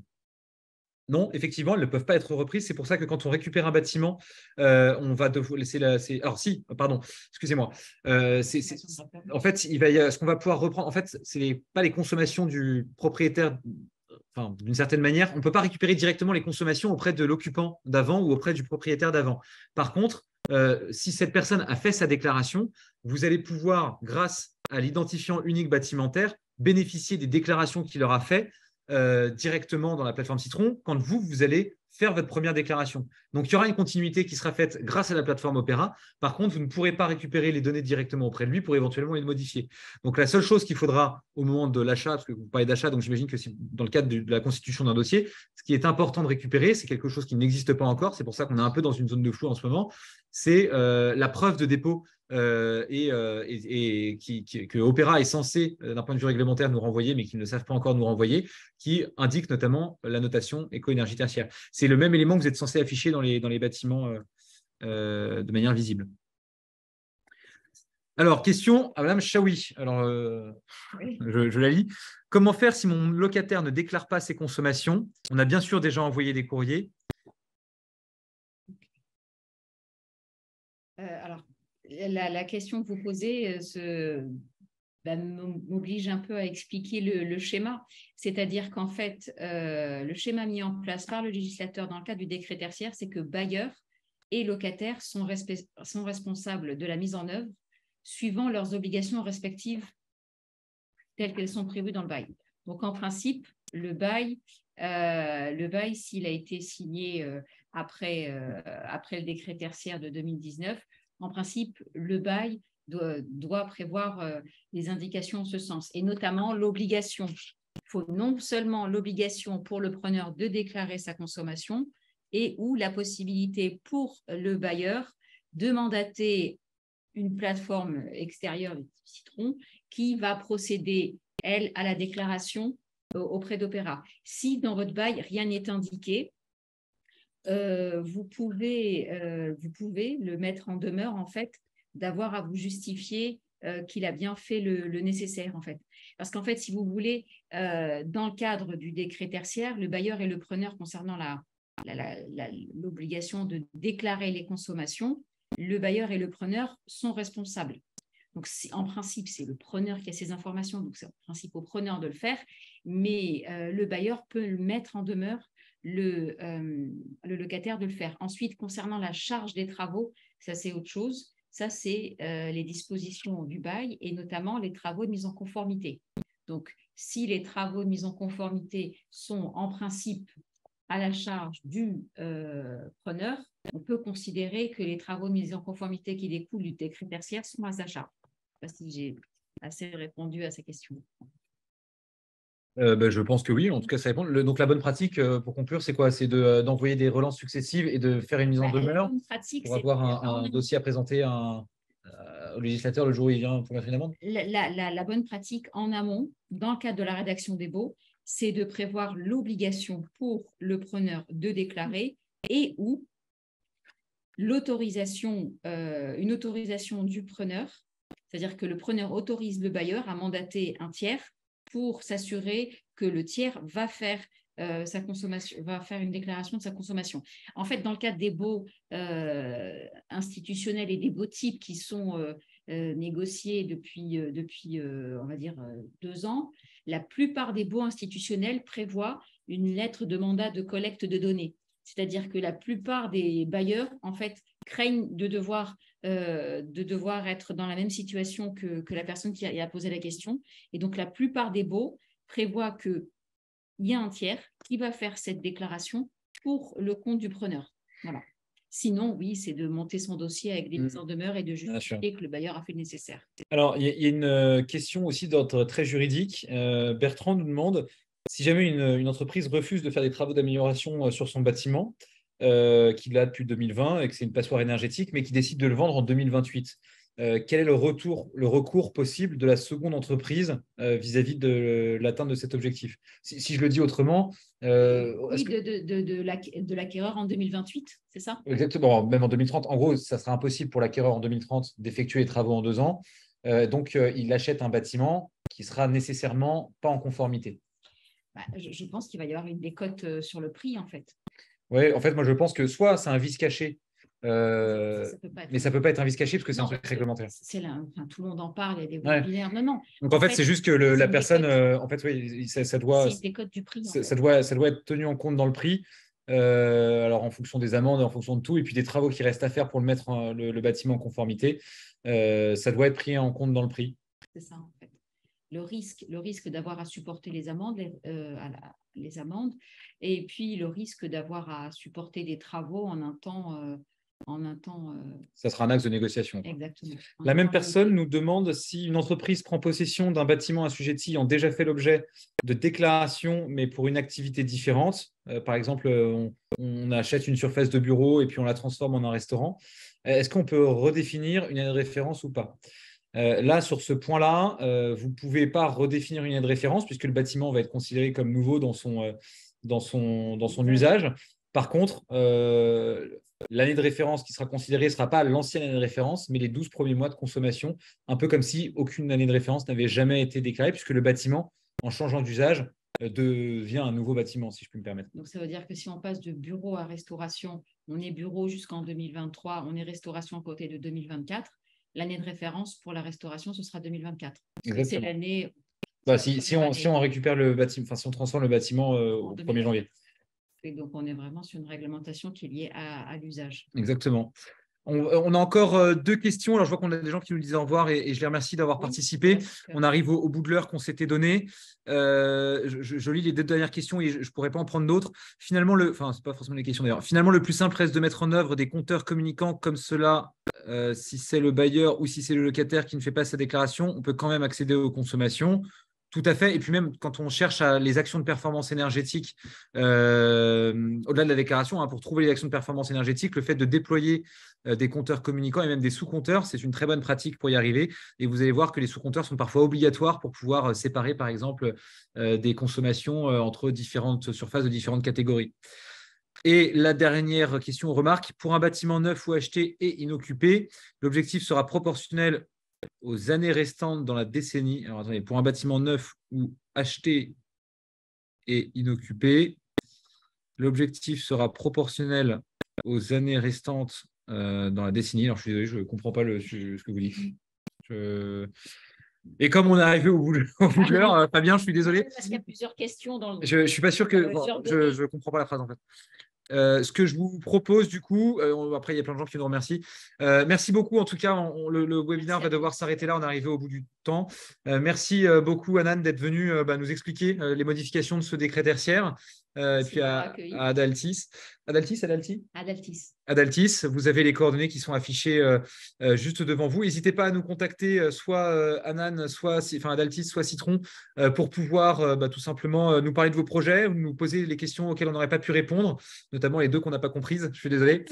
Non, effectivement, elles ne peuvent pas être reprises. C'est pour ça que quand on récupère un bâtiment, on va devoir laisser la. Alors, si, pardon, excusez-moi. En fait, ce qu'on va pouvoir reprendre, en fait, ce n'est pas les consommations du propriétaire. Enfin, d'une certaine manière, on ne peut pas récupérer directement les consommations auprès de l'occupant d'avant ou auprès du propriétaire d'avant. Par contre, si cette personne a fait sa déclaration, vous allez pouvoir, grâce à l'identifiant unique bâtimentaire, bénéficier des déclarations qu'il aura fait directement dans la plateforme Citron quand vous allez faire votre première déclaration. Donc, il y aura une continuité qui sera faite grâce à la plateforme Opera. Par contre, vous ne pourrez pas récupérer les données directement auprès de lui pour éventuellement les modifier. Donc, la seule chose qu'il faudra au moment de l'achat, parce que vous parlez d'achat, donc j'imagine que c'est dans le cadre de la constitution d'un dossier, ce qui est important de récupérer, c'est quelque chose qui n'existe pas encore. C'est pour ça qu'on est un peu dans une zone de flou en ce moment. C'est la preuve de dépôt que Opera est censé, d'un point de vue réglementaire, nous renvoyer, mais qu'ils ne savent pas encore nous renvoyer, qui indique notamment la notation éco-énergie tertiaire. C'est le même élément que vous êtes censé afficher dans les bâtiments de manière visible. Alors, question à Mme Chaoui. Alors, oui. je la lis. Comment faire si mon locataire ne déclare pas ses consommations? On a bien sûr déjà envoyé des courriers. Alors, la question que vous posez m'oblige un peu à expliquer le schéma. C'est-à-dire qu'en fait, le schéma mis en place par le législateur dans le cadre du décret tertiaire, c'est que bailleurs et locataires sont responsables de la mise en œuvre suivant leurs obligations respectives telles qu'elles sont prévues dans le bail. Donc, en principe, le bail, s'il a été signé après le décret tertiaire de 2019, en principe, le bail doit prévoir des indications en ce sens, et notamment l'obligation. Il faut non seulement l'obligation pour le preneur de déclarer sa consommation et ou la possibilité pour le bailleur de mandater une plateforme extérieure de Citron qui va procéder, elle, à la déclaration auprès d'Opéra. Si dans votre bail, rien n'est indiqué, vous pouvez le mettre en demeure, en fait, d'avoir à vous justifier qu'il a bien fait le nécessaire, en fait. Parce qu'en fait, si vous voulez, dans le cadre du décret tertiaire, le bailleur et le preneur concernant l'obligation de déclarer les consommations, le bailleur et le preneur sont responsables. Donc, en principe, c'est le preneur qui a ces informations, donc c'est en principe au preneur de le faire, mais le bailleur peut le mettre en demeure le locataire de le faire. Ensuite, concernant la charge des travaux, ça c'est autre chose. Ça, c'est les dispositions du bail et notamment les travaux de mise en conformité. Donc, si les travaux de mise en conformité sont en principe à la charge du preneur, on peut considérer que les travaux de mise en conformité qui découlent du décret tertiaire sont à sa charge. Je ne sais pas si j'ai assez répondu à ces questions. Je pense que oui, en tout cas, ça répond. Donc, la bonne pratique, pour conclure, c'est quoi? C'est d'envoyer des relances successives et de faire une mise en demeure pour avoir un dossier à présenter au législateur le jour où il vient pour mettre une amende? La bonne pratique en amont, dans le cadre de la rédaction des baux, c'est de prévoir l'obligation pour le preneur de déclarer et ou une autorisation du preneur, c'est-à-dire que le preneur autorise le bailleur à mandater un tiers pour s'assurer que le tiers va faire sa consommation, va faire une déclaration de sa consommation. En fait, dans le cadre des baux institutionnels et des baux types qui sont négociés depuis on va dire, 2 ans, la plupart des baux institutionnels prévoient une lettre de mandat de collecte de données. C'est-à-dire que la plupart des bailleurs, en fait, craignent de devoir être dans la même situation que la personne qui a posé la question. Et donc, la plupart des baux prévoient qu'il y a un tiers qui va faire cette déclaration pour le compte du preneur. Voilà. Sinon, oui, c'est de monter son dossier avec des mises en demeure et de justifier que le bailleur a fait le nécessaire. Alors, il y a une question aussi d'ordre très juridique. Bertrand nous demande si jamais une entreprise refuse de faire des travaux d'amélioration sur son bâtiment, qu'il a depuis 2020 et que c'est une passoire énergétique, mais qui décide de le vendre en 2028. Quel est le recours possible de la seconde entreprise vis-à-vis de l'atteinte de cet objectif? Si je le dis autrement… oui, de l'acquéreur en 2028, c'est ça? Exactement, même en 2030. En gros, ça sera impossible pour l'acquéreur en 2030 d'effectuer les travaux en 2 ans. Donc, il achète un bâtiment qui sera nécessairement pas en conformité. Je pense qu'il va y avoir une décote sur le prix, en fait. Oui, en fait, moi, je pense que soit c'est un vice caché, mais ça ne peut pas être un vice caché parce que c'est un truc réglementaire. Tout le monde en parle, il y a des webinaires. Non. Donc, en fait, c'est juste que la personne, en fait, oui, ça doit, c'est une décote du prix. Ça doit être tenu en compte dans le prix. Alors, en fonction des amendes, en fonction de tout, et puis des travaux qui restent à faire pour le mettre le bâtiment en conformité, ça doit être pris en compte dans le prix. C'est ça, en fait. Le risque d'avoir à supporter les amendes, et puis le risque d'avoir à supporter des travaux en un temps. Ça sera un axe de négociation. Exactement. La même personne nous demande si une entreprise prend possession d'un bâtiment assujetti ayant déjà fait l'objet de déclarations, mais pour une activité différente. Par exemple, on achète une surface de bureau et puis on la transforme en un restaurant. Est-ce qu'on peut redéfinir une année de référence ou pas? Là, sur ce point-là, vous ne pouvez pas redéfinir une année de référence puisque le bâtiment va être considéré comme nouveau dans son usage. Par contre, l'année de référence qui sera considérée ne sera pas l'ancienne année de référence, mais les 12 premiers mois de consommation, un peu comme si aucune année de référence n'avait jamais été déclarée puisque le bâtiment, en changeant d'usage, devient un nouveau bâtiment, si je puis me permettre. Donc, ça veut dire que si on passe de bureau à restauration, on est bureau jusqu'en 2023, on est restauration à côté de 2024. L'année de référence pour la restauration, ce sera 2024. C'est l'année. Si on récupère le bâtiment, enfin si on transforme le bâtiment au 1er janvier. Et donc, on est vraiment sur une réglementation qui est liée à l'usage. Exactement. On a encore 2 questions. Alors, je vois qu'on a des gens qui nous disent au revoir et je les remercie d'avoir participé. On arrive au bout de l'heure qu'on s'était donnée. Je lis les 2 dernières questions et je ne pourrais pas en prendre d'autres. Finalement, c'est pas forcément les questions d'ailleurs. Finalement, le plus simple reste de mettre en œuvre des compteurs communicants comme cela si c'est le bailleur ou si c'est le locataire qui ne fait pas sa déclaration, on peut quand même accéder aux consommations. Tout à fait. Et puis même quand on cherche les actions de performance énergétique, au-delà de la déclaration, hein, pour trouver les actions de performance énergétique, le fait de déployer des compteurs communicants et même des sous-compteurs, c'est une très bonne pratique pour y arriver. Et vous allez voir que les sous-compteurs sont parfois obligatoires pour pouvoir séparer, par exemple, des consommations entre différentes surfaces de différentes catégories. Et la dernière question ou remarque, pour un bâtiment neuf ou acheté et inoccupé, l'objectif sera proportionnel aux années restantes dans la décennie. Alors attendez, pour un bâtiment neuf ou acheté et inoccupé, l'objectif sera proportionnel aux années restantes dans la décennie. Alors je suis désolé, je ne comprends pas ce que vous dites. Et comme on est arrivé au bout de l'heure, Fabien, je suis désolé. Parce qu'il y a plusieurs questions dans le. Je ne suis pas sûr que. Bon, je ne comprends pas la phrase en fait. Ce que je vous propose du coup, après il y a plein de gens qui nous remercient. Merci beaucoup en tout cas, le webinaire va devoir s'arrêter là, on est arrivé au bout du temps. Merci beaucoup Anan d'être venu nous expliquer les modifications de ce décret tertiaire. Et puis à Adaltis. Adaltis, vous avez les coordonnées qui sont affichées juste devant vous. N'hésitez pas à nous contacter, soit Anan, soit Adaltis, soit Citron, pour pouvoir tout simplement nous parler de vos projets ou nous poser les questions auxquelles on n'aurait pas pu répondre, notamment les deux qu'on n'a pas comprises. Je suis désolé.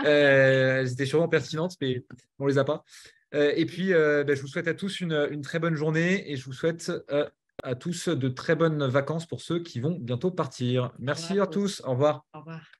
Elles étaient sûrement pertinentes, mais on ne les a pas. Et puis, je vous souhaite à tous une très bonne journée et je vous souhaite à tous de très bonnes vacances pour ceux qui vont bientôt partir. Merci à tous. Au revoir. Au revoir.